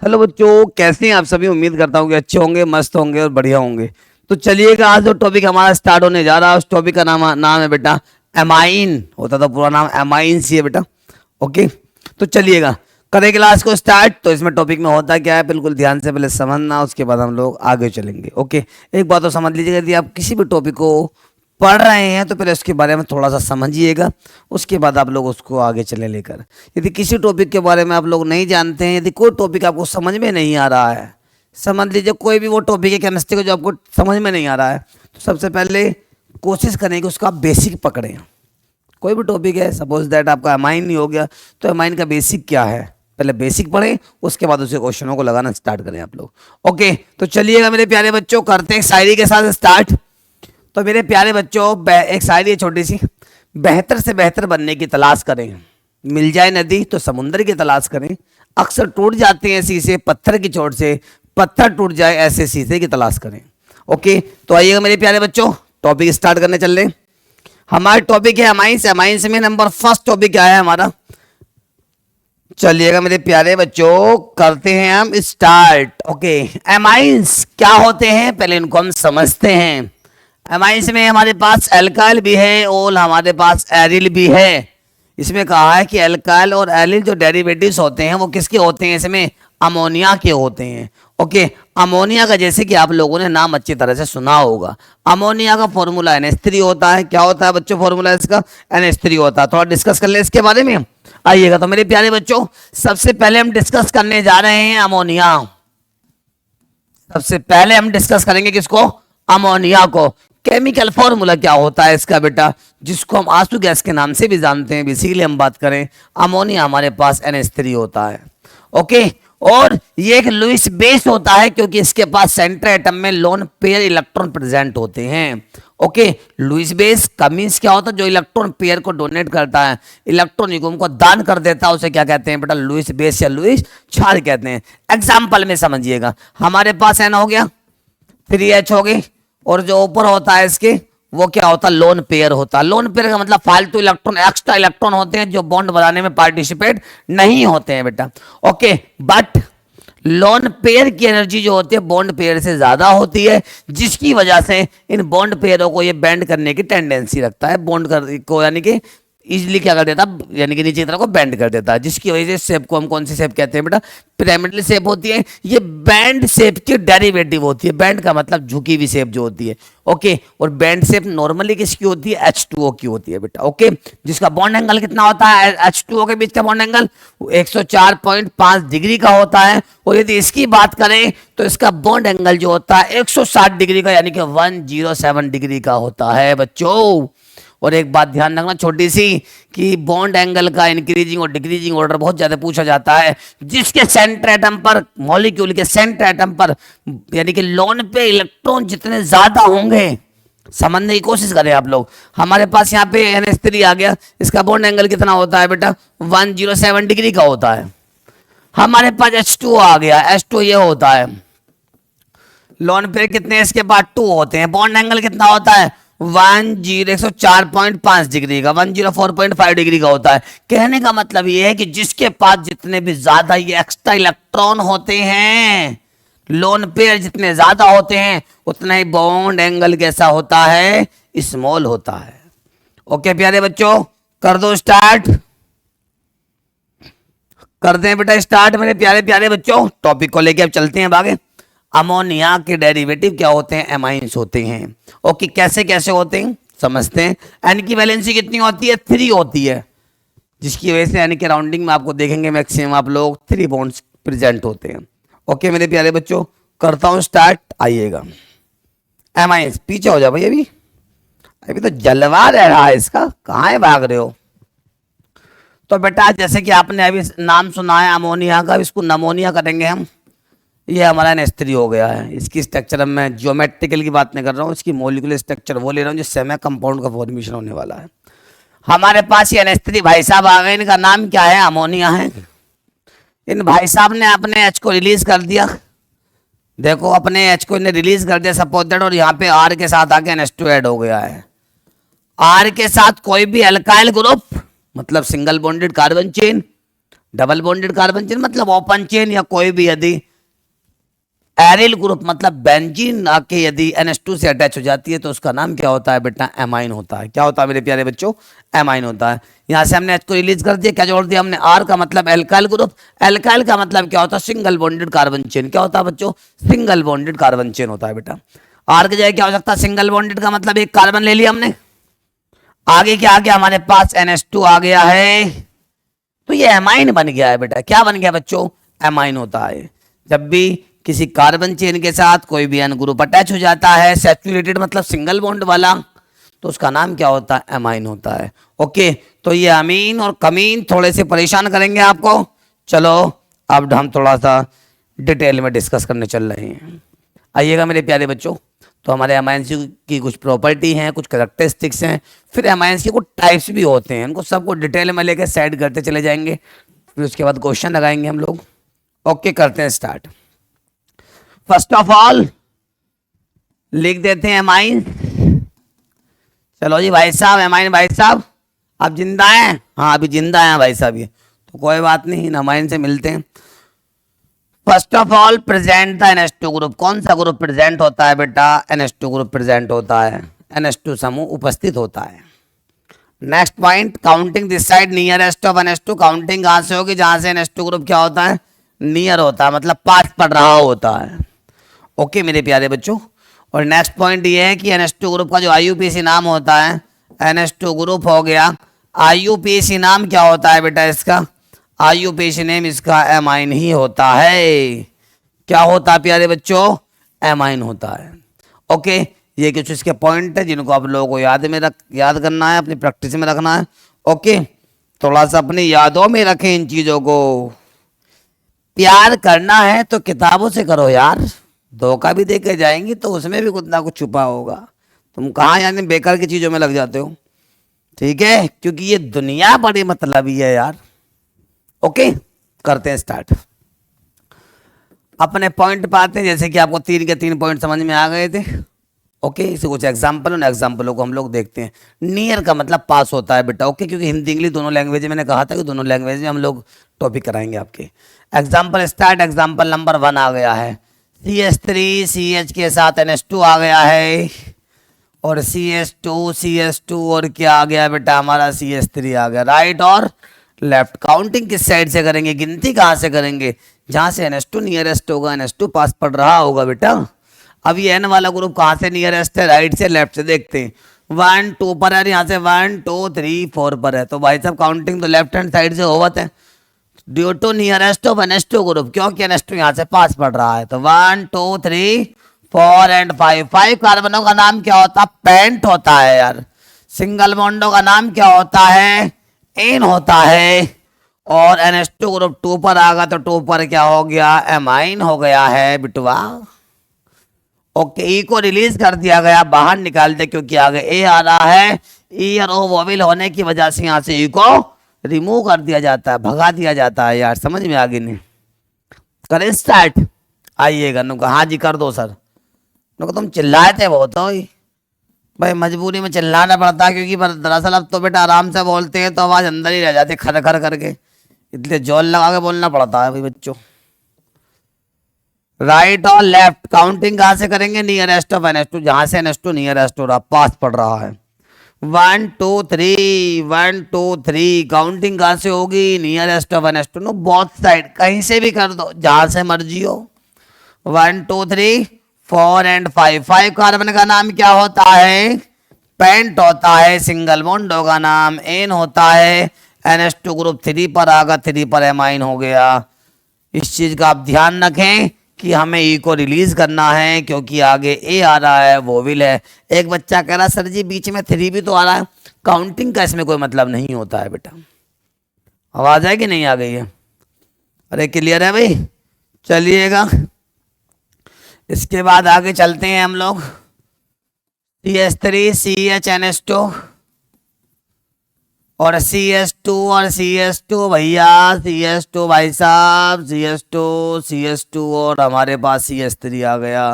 Hello बच्चों, कैसे हैं आप सभी। उम्मीद करता हूँ कि अच्छे होंगे, मस्त होंगे और बढ़िया होंगे। तो चलिएगा, आज जो टॉपिक हमारा स्टार्ट होने जा रहा है उस टॉपिक का नाम है बेटा एमाइन। होता तो पूरा नाम एमाइन सी है बेटा। ओके, तो चलिएगा करें क्लास को स्टार्ट। तो इसमें टॉपिक में होता क्या है, बिल्कुल ध्यान से पहले समझना, उसके बाद हम लोग आगे चलेंगे। ओके, एक बात तो समझ लीजिएगा, यदि आप किसी भी टॉपिक को पढ़ रहे हैं तो पहले उसके बारे में थोड़ा सा समझिएगा, उसके बाद आप लोग उसको आगे चले लेकर। यदि किसी टॉपिक के बारे में आप लोग नहीं जानते हैं, यदि कोई टॉपिक आपको समझ में नहीं आ रहा है, समझ लीजिए कोई भी वो टॉपिक है केमिस्ट्री का जो आपको समझ में नहीं आ रहा है, तो सबसे पहले कोशिश करें कि उसका बेसिक पकड़ें। कोई भी टॉपिक है, सपोज दैट आपका अमाइन ही हो गया, तो अमाइन का बेसिक क्या है, पहले बेसिक पढ़ें, उसके बाद उसे क्वेश्चनों को लगाना स्टार्ट करें आप लोग। ओके, तो चलिएगा मेरे प्यारे बच्चों, करते हैं शायरी के साथ स्टार्ट। तो मेरे प्यारे बच्चों, एक शायरी है छोटी सी। बेहतर से बेहतर बनने की तलाश करें, मिल जाए नदी तो समुंदर की तलाश करें। अक्सर टूट जाते हैं शीशे पत्थर की चोट से, पत्थर टूट जाए ऐसे शीशे की तलाश करें। ओके, तो आइएगा मेरे प्यारे बच्चों, टॉपिक स्टार्ट करने चल रहे हैं। हमारा टॉपिक है अमाइंस। अमाइंस में नंबर फर्स्ट टॉपिक क्या है हमारा, चलिएगा मेरे प्यारे बच्चों, करते हैं हम स्टार्ट। ओके, एमाइंस क्या होते हैं पहले इनको हम समझते हैं। एमाइंस में हमारे पास एल्काइल भी है और हमारे पास एरिल भी है। इसमें कहा है कि एल्काइल और एरिल जो डेरिवेटिव्स होते हैं वो किसके होते हैं, इसमें अमोनिया के होते हैं। ओके, अमोनिया का जैसे कि आप लोगों ने नाम अच्छी तरह से सुना होगा, अमोनिया का फॉर्मूला NH3 होता है। क्या होता है बच्चों फॉर्मूला इसका, NH3 होता है। थोड़ा डिस्कस कर ले इसके बारे में। आइएगा तो मेरे प्यारे बच्चों, सबसे पहले हम डिस्कस करने जा रहे हैं अमोनिया। सबसे पहले हम डिस्कस करेंगे किसको, अमोनिया को। केमिकल फॉर्मूला क्या होता है इसका बेटा, जिसको हम आंसू गैस के नाम से भी जानते हैं, इसीलिए हम बात करें अमोनिया हमारे पास NH3 होता है। ओके, और ये एक लुईस बेस होता है क्योंकि इसके पास सेंटर एटम में लोन पेयर इलेक्ट्रॉन प्रेजेंट होते हैं। ओके, लुईस बेस का मीन्स क्या होता है, जो इलेक्ट्रॉन पेयर को डोनेट करता है, इलेक्ट्रॉन युग्म को दान कर देता है, उसे क्या कहते हैं बेटा, लुईस बेस या लुईस क्षार कहते हैं। एग्जाम्पल में समझिएगा, हमारे पास N हो गया, 3H हो गई, और जो ऊपर होता है इसके वो क्या होता है, लोन पेयर होता है। लोन पेयर का मतलब फालतू इलेक्ट्रॉन, एक्स्ट्रा इलेक्ट्रॉन होते हैं जो बॉन्ड बनाने में पार्टिसिपेट नहीं होते हैं बेटा। ओके, बट लोन पेयर की एनर्जी जो होती है बॉन्ड पेयर से ज्यादा होती है, जिसकी वजह से इन बॉन्ड पेयरों को ये बेंड करने की टेंडेंसी रखता है, बॉन्ड कर को यानी कि इजिली क्या कर देता, यानी कि नीचे की तरफ को बेंड कर देता है, जिसकी वजह से शेप को हम कौन सी शेप कहते हैं बेटा, पिरामिडल शेप होती है। ये बैंड शेप की डेरिवेटिव होती है। बैंड का मतलब झुकी हुई शेप जो होती है। ओके, और बैंड शेप नॉर्मली किसकी होती है, H2O की होती है बेटा। ओके, जिसका बॉन्ड एंगल कितना होता है, H2O के बीच का बॉन्ड एंगल 104.5 डिग्री का होता है। और यदि इसकी बात करें तो इसका बॉन्ड एंगल जो होता है 160 डिग्री का, यानी कि 107 डिग्री का होता है बच्चों। और एक बात ध्यान रखना छोटी सी, कि बॉन्ड एंगल का इंक्रीजिंग और डिक्रीजिंग ऑर्डर बहुत ज्यादा पूछा जाता है। जिसके सेंटर एटम पर, मॉलिक्यूल के सेंटर एटम पर, यानी कि लोन पे इलेक्ट्रॉन जितने ज्यादा होंगे, समझने की कोशिश करें आप लोग। हमारे पास यहाँ पे NH3 आ गया, इसका बॉन्ड एंगल कितना होता है बेटा, 107 डिग्री का होता है। हमारे पास H2O आ गया, H2O ये होता है, लोन पे कितने इसके बाद 2 होते हैं, बॉन्ड एंगल कितना होता है 104.5 डिग्री का, 104.5 डिग्री का होता है। कहने का मतलब ये है कि जिसके पास जितने भी ज्यादा ये एक्स्ट्रा इलेक्ट्रॉन होते हैं, लोन पेयर जितने ज्यादा होते हैं, उतना ही बॉन्ड एंगल कैसा होता है, स्मॉल होता है। ओके प्यारे बच्चों, कर दो स्टार्ट, कर दें बेटा स्टार्ट मेरे प्यारे प्यारे बच्चों। टॉपिक को लेके अब चलते हैं आगे। अमोनिया के डेरिवेटिव क्या होते हैं, एमाइंस होते हैं। ओके, कैसे कैसे होते हैं समझते हैं। एन की वैलेंसी कितनी होती है, 3 होती है, जिसकी वजह से यानी कि राउंडिंग में आपको देखेंगे मैक्सिमम आप लोग 3 बॉन्ड्स प्रेजेंट होते हैं। ओके मेरे प्यारे बच्चों, करता हूं स्टार्ट, आइएगा। एमाइंस पीछे हो जाओ भाई, अभी अभी तो जलवा रह रहा है इसका, कहाँ है भाग रहे हो। तो बेटा जैसे कि आपने अभी नाम सुना है अमोनिया का, इसको नमोनिया करेंगे हम। ये हमारा NH3 हो गया है। इसकी स्ट्रक्चर मैं ज्योमेट्रिकल की बात नहीं कर रहा हूँ, इसकी मोलिकुलर स्ट्रक्चर वो ले रहा हूँ जिससे हमें कंपाउंड का फॉर्मेशन होने वाला है। हमारे पास ये NH3 भाई साहब आ गए, इनका नाम क्या है, अमोनिया है। इन भाई साहब ने अपने H को रिलीज कर दिया, देखो अपने H को इन्हें रिलीज कर दिया सपोज दैट, और यहाँ पे R के साथ आके NH2 ऐड हो गया है। R के साथ कोई भी अल्काइल ग्रुप, मतलब single bonded carbon chain, double bonded carbon chain मतलब ओपन चेन, या कोई भी यदि एरिल ग्रुप मतलब बेंजीन आके यदि NH2 से अटैच हो जाती है तो उसका नाम क्या होता है बेटा, एमाइन होता है। क्या होता है मेरे प्यारे बच्चों, एमाइन होता है। यहाँ से हमने H को रिलीज कर दिया, क्या जोड़ दिया हमने, R का मतलब एल्काइल ग्रुप। एल्काइल का मतलब क्या होता है, सिंगल बॉन्डेड कार्बन चेन। क्या होता है बच्चों, सिंगल बॉन्डेड कार्बन चेन होता है बेटा। R की जगह क्या हो सकता है, सिंगल बॉन्डेड का मतलब एक कार्बन ले लिया हमने, आगे क्या आ गया हमारे पास NH2 आ गया है, तो ये एमाइन बन गया है बेटा। क्या बन गया बच्चों, एमाइन होता है। जब भी किसी कार्बन चेन के साथ कोई भी N ग्रुप अटैच हो जाता है, सैचुरेटेड मतलब सिंगल बॉन्ड वाला, तो उसका नाम क्या होता है, एमाइन होता है। ओके, तो ये अमीन और कमीन थोड़े से परेशान करेंगे आपको। चलो अब हम थोड़ा सा डिटेल में डिस्कस करने चल रहे हैं। आइएगा मेरे प्यारे बच्चों, तो हमारे अमाइंस की कुछ प्रॉपर्टी हैं, कुछ करेक्टरिस्टिक्स हैं, फिर अमाइंस के कुछ टाइप्स भी होते हैं, उनको सबको डिटेल में लेकर सेट करते चले जाएंगे, फिर उसके बाद क्वेश्चन लगाएंगे हम लोग। ओके, करते हैं स्टार्ट। फर्स्ट ऑफ ऑल लिख देते हैं अमाइन। चलो जी भाई साहब, अमाइन भाई साहब आप जिंदा हैं? हाँ अभी जिंदा हैं भाई साहब ये, तो कोई बात नहीं, इन अमाइन से मिलते हैं। First of all present the NH2 group. कौन सा ग्रुप प्रेजेंट होता है बेटा, NH2 ग्रुप प्रेजेंट होता है, NH2 समूह उपस्थित होता है। Next point, counting this side nearest of NH2। Counting कहां से होगी, जहां से NH2 ग्रुप क्या होता है, नियर होता है, मतलब पास पड़ रहा होता है। ओके मेरे प्यारे बच्चों, और नेक्स्ट पॉइंट ये है कि NH2 ग्रुप का जो IUPAC नाम होता है, NH2 ग्रुप हो गया, IUPAC नाम क्या होता है बेटा इसका, IUPAC नेम इसका एमाइन ही होता है। क्या होता है प्यारे बच्चों, एमाइन होता है। ओके, ये कुछ इसके पॉइंट है जिनको आप लोगों को याद करना है, अपनी प्रैक्टिस में रखना है। ओके, थोड़ा सा अपनी यादों में रखें इन चीजों को। प्यार करना है तो किताबों से करो यार, धोखा भी दे के जाएंगी तो उसमें भी कुछ ना कुछ छुपा होगा। तुम कहाँ यानी बेकार की चीजों में लग जाते हो, ठीक है, क्योंकि ये दुनिया बड़ी मतलबी है यार। ओके, करते हैं स्टार्ट। अपने पॉइंट पे आते हैं, जैसे कि आपको 3 के 3 पॉइंट समझ में आ गए थे। ओके, इसे कुछ एग्जाम्पल, उन एग्जाम्पलों को हम लोग देखते हैं। नियर का मतलब पास होता है बेटा। ओके, क्योंकि हिंदी इंग्लिश दोनों लैंग्वेज में, मैंने कहा था कि दोनों लैंग्वेज में हम लोग टॉपिक कराएंगे आपके। Example start. एग्जाम्पल नंबर 1 आ गया है, CH3 CH के साथ NH2 आ गया है, और CH2 और क्या आ गया बेटा हमारा, CH3 आ गया। राइट और लेफ्ट, काउंटिंग किस साइड से करेंगे, गिनती कहां से करेंगे, जहां से NH2 नियरेस्ट होगा, NH2 पास पड़ रहा होगा बेटा। अब ये N वाला ग्रुप कहां से नियरेस्ट है, राइट से लेफ्ट से देखते हैं। 1 2 पर है, यहाँ से 1 2 3 4 पर है, तो भाई साहब काउंटिंग तो लेफ्ट हैंड साइड से होवत है, due to nearest of NH2 group, क्योंकि NH2 यहाँ से पास पड़ रहा है। तो 1 2 3 4 एंड 5, 5 कार्बनों का नाम क्या होता है, पेंट होता है यार। सिंगल बॉन्डों का नाम क्या होता है, एन होता है। और NH2 ग्रुप 2 पर आ गया, तो 2 पर क्या हो गया, एमाइन हो गया है बिटवा। ओके, ई को रिलीज कर दिया गया, बाहर निकाल दे, क्योंकि आगे ए आ रहा है, ई और ओ वोवेल होने की वजह से यहाँ से ई को रिमूव कर दिया जाता है, भगा दिया जाता है यार। समझ में आगे नहीं, करें स्टार्ट। आइएगा नुका, हाँ जी कर दो सर। नुका तुम चिल्लाए थे बहुत हो भाई, मजबूरी में चिल्लाना पड़ता है, क्योंकि दरअसल अब तो बेटा आराम से बोलते हैं तो आवाज अंदर ही रह जाती है खर खर करके, इसलिए जोर लगा के बोलना पड़ता है भाई बच्चों। राइट और लेफ्ट, काउंटिंग कहां से करेंगे, नियरेस्ट ऑफ NH2, जहां से NH2 नियरेस्ट हो रहा, पास पड़ रहा है। 1 2 3 1 2 3, काउंटिंग कहां से होगी, nearest of NH2। No both side, कहीं से भी कर दो, जहां से मर्जी हो। 1 2 3 4 एंड 5, 5 कार्बन का नाम क्या होता है, पेंट होता है। सिंगल बॉन्डों का नाम एन होता है। NH2 ग्रुप 3 पर आगा, 3 पर एमाइन हो गया। इस चीज का आप ध्यान रखें कि हमें ई को रिलीज करना है, क्योंकि आगे ए आ रहा है, वोविल है। एक बच्चा कह रहा सर जी बीच में 3 भी तो आ रहा है, काउंटिंग का इसमें कोई मतलब नहीं होता है बेटा। आवाज है कि नहीं आ गई है, अरे क्लियर है भाई, चलिएगा। इसके बाद आगे चलते हैं हम लोग। CH3 CH NH2 और CH2 और CH2 भैया, CH2 भाई साहब, CH2 और हमारे पास CH3 आ गया।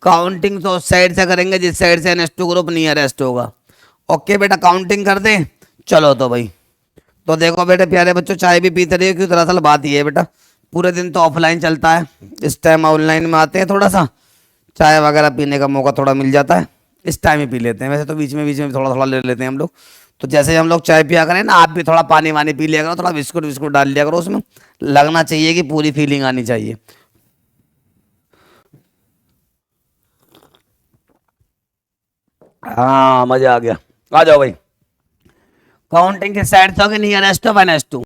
काउंटिंग तो उस साइड से करेंगे जिस साइड से NH2 ग्रुप नियरेस्ट होगा। ओके बेटा, काउंटिंग कर दें, चलो तो भाई। तो देखो बेटे प्यारे बच्चों, चाय भी पीते रहिए, क्योंकि दरअसल बात ये है बेटा, पूरे दिन तो ऑफलाइन चलता है, इस टाइम ऑनलाइन में आते हैं, थोड़ा सा चाय वगैरह पीने का मौका थोड़ा मिल जाता है, इस टाइम ही पी लेते हैं। वैसे तो बीच में थोड़ा थोड़ा ले लेते हैं हम लोग। तो जैसे हम लोग चाय पिया करें ना, आप भी थोड़ा पानी वानी पी लिया करो, थोड़ा बिस्कुट बिस्कुट डाल लिया करो उसमें, लगना चाहिए कि पूरी फीलिंग आनी चाहिए। हाँ मजा आ गया। आ जाओ भाई। काउंटिंग के साइड से होगी nearest to N S two,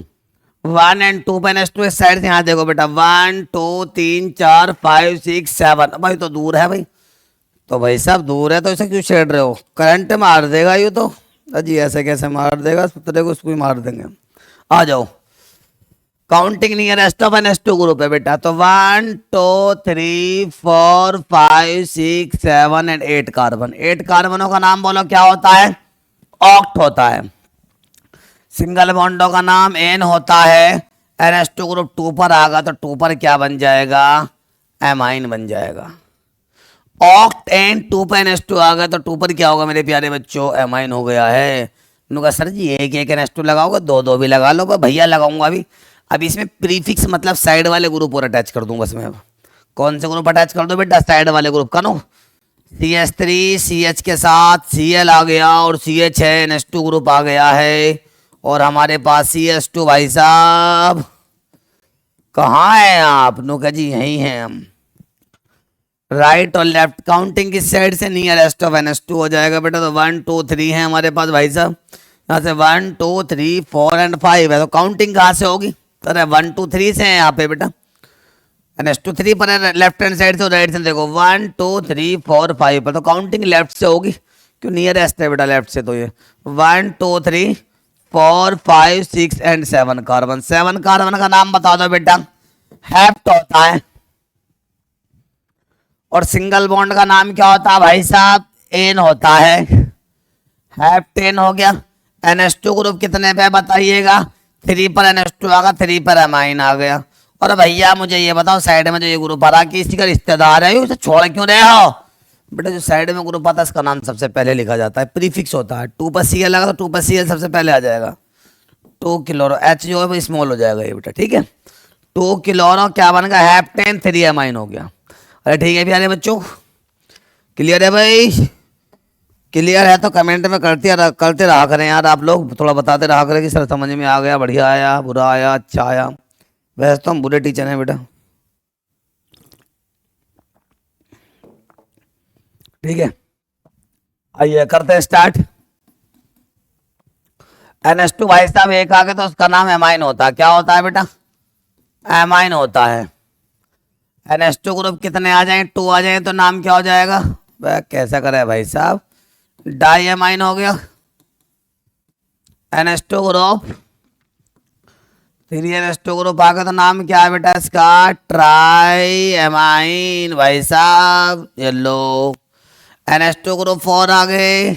1 and 2 पेन एस टू इस साइड से। यहाँ देखो बेटा, 1 2 3 4 5 6 7, भाई तो दूर है भाई। तो भाई साहब दूर है तो इसे क्यों छेड़ रहे हो, करंट मार देगा यूँ तो। अजी ऐसे कैसे मार देगा, तेरे को उसको भी मार देंगे। आ जाओ। Counting nearest of N S two group है बेटा, तो 1 2 3 4 5 6 7 एंड 8 कार्बन। 8 कार्बनों का नाम बोलो क्या होता है, ऑक्ट होता है। सिंगल बॉन्डों का नाम एन होता है। एन एस टू ग्रुप 2 पर आगा तो 2 पर क्या बन जाएगा, एमाइन बन जाएगा। ऑक्ट एन 2 पर एन एस टू आ गया तो 2 पर क्या होगा मेरे प्यारे बच्चों, एमाइन हो गया है। उन्होंने कहा सर जी एक एक एन एस टू लगाओगे, दो दो भी लगा लो। भैया लगाऊंगा अभी। अब इसमें प्रीफिक्स मतलब साइड वाले ग्रुप और अटैच कर दूं बस मैं। अब कौन से ग्रुप अटैच कर दो बेटा, साइड वाले ग्रुप का नो। CH3 CH के साथ Cl आ गया और CH है, NH2 ग्रुप आ गया है। और हमारे पास CH2 भाई साहब कहाँ है आप, नो का जी यहीं हैं हम। राइट और लेफ्ट काउंटिंग की साइड से नियरेस्ट ऑफ NH2 हो जाएगा बेटा, तो 1 2 3 है हमारे पास भाई साहब। यहाँ से 1 2 3 4 एंड 5 है, तो काउंटिंग कहाँ से होगी, तो 1 2 3 से है यहाँ पे बेटा। NH2 3 पर है लेफ्ट हैंड साइड से, राइट से देखो 1 2 3 4 5 पर, तो काउंटिंग लेफ्ट से होगी, क्यों नियरेस्ट है बेटा लेफ्ट से। तो ये 1 2 3 4 5 6 एंड 7 कार्बन। 7 कार्बन का नाम बता दो बेटा, हेप्ट होता है। और सिंगल बॉन्ड का नाम क्या होता है भाई साहब, एन होता है। हेप्टेन हो गया। NH2 ग्रुप कितने पे बताइएगा, 3 पर NH2 आ गया, 3 पर एमाइन आ गया। और भैया मुझे ये बताओ, साइड में जो ये ग्रुप आ रहा है किसी का रिश्तेदार है, उसे छोड़ क्यों रहे हो बेटा। जो साइड में ग्रुप आता है इसका नाम सबसे पहले लिखा जाता है, प्रीफिक्स होता है। 2 पर Cl लगा तो 2 पर Cl सबसे पहले आ जाएगा। 2 किलोरो, H जो है वो स्मॉल हो जाएगा ये बेटा, ठीक है। 2 किलोरो क्या बन गया, हेप्टेन, 3 एमाइन हो गया। अरे ठीक है प्यारे बच्चों, क्लियर है भाई। क्लियर है तो कमेंट में करते रहा करें यार, आप लोग थोड़ा बताते रहा करें कि सर समझ में आ गया, बढ़िया आया, बुरा आया, अच्छा आया। वैसे तो हम बुरे टीचर हैं बेटा, ठीक है। आइए करते हैं स्टार्ट। NH2 भाई साहब एक आ गया तो उसका नाम एमाइन होता है, क्या होता है बेटा, एमाइन होता है। NH2 ग्रुप कितने आ जाए, 2 आ जाए तो नाम क्या हो जाएगा, वह कैसा करे भाई साहब, डाई एमाइन हो गया। NH2 ग्रुप 3 NH2 ग्रुप आ गया तो नाम क्या है बेटा इसका, ट्राई एमाइन भाई साहब, ये लो। NH2 ग्रुप 4 आ गए,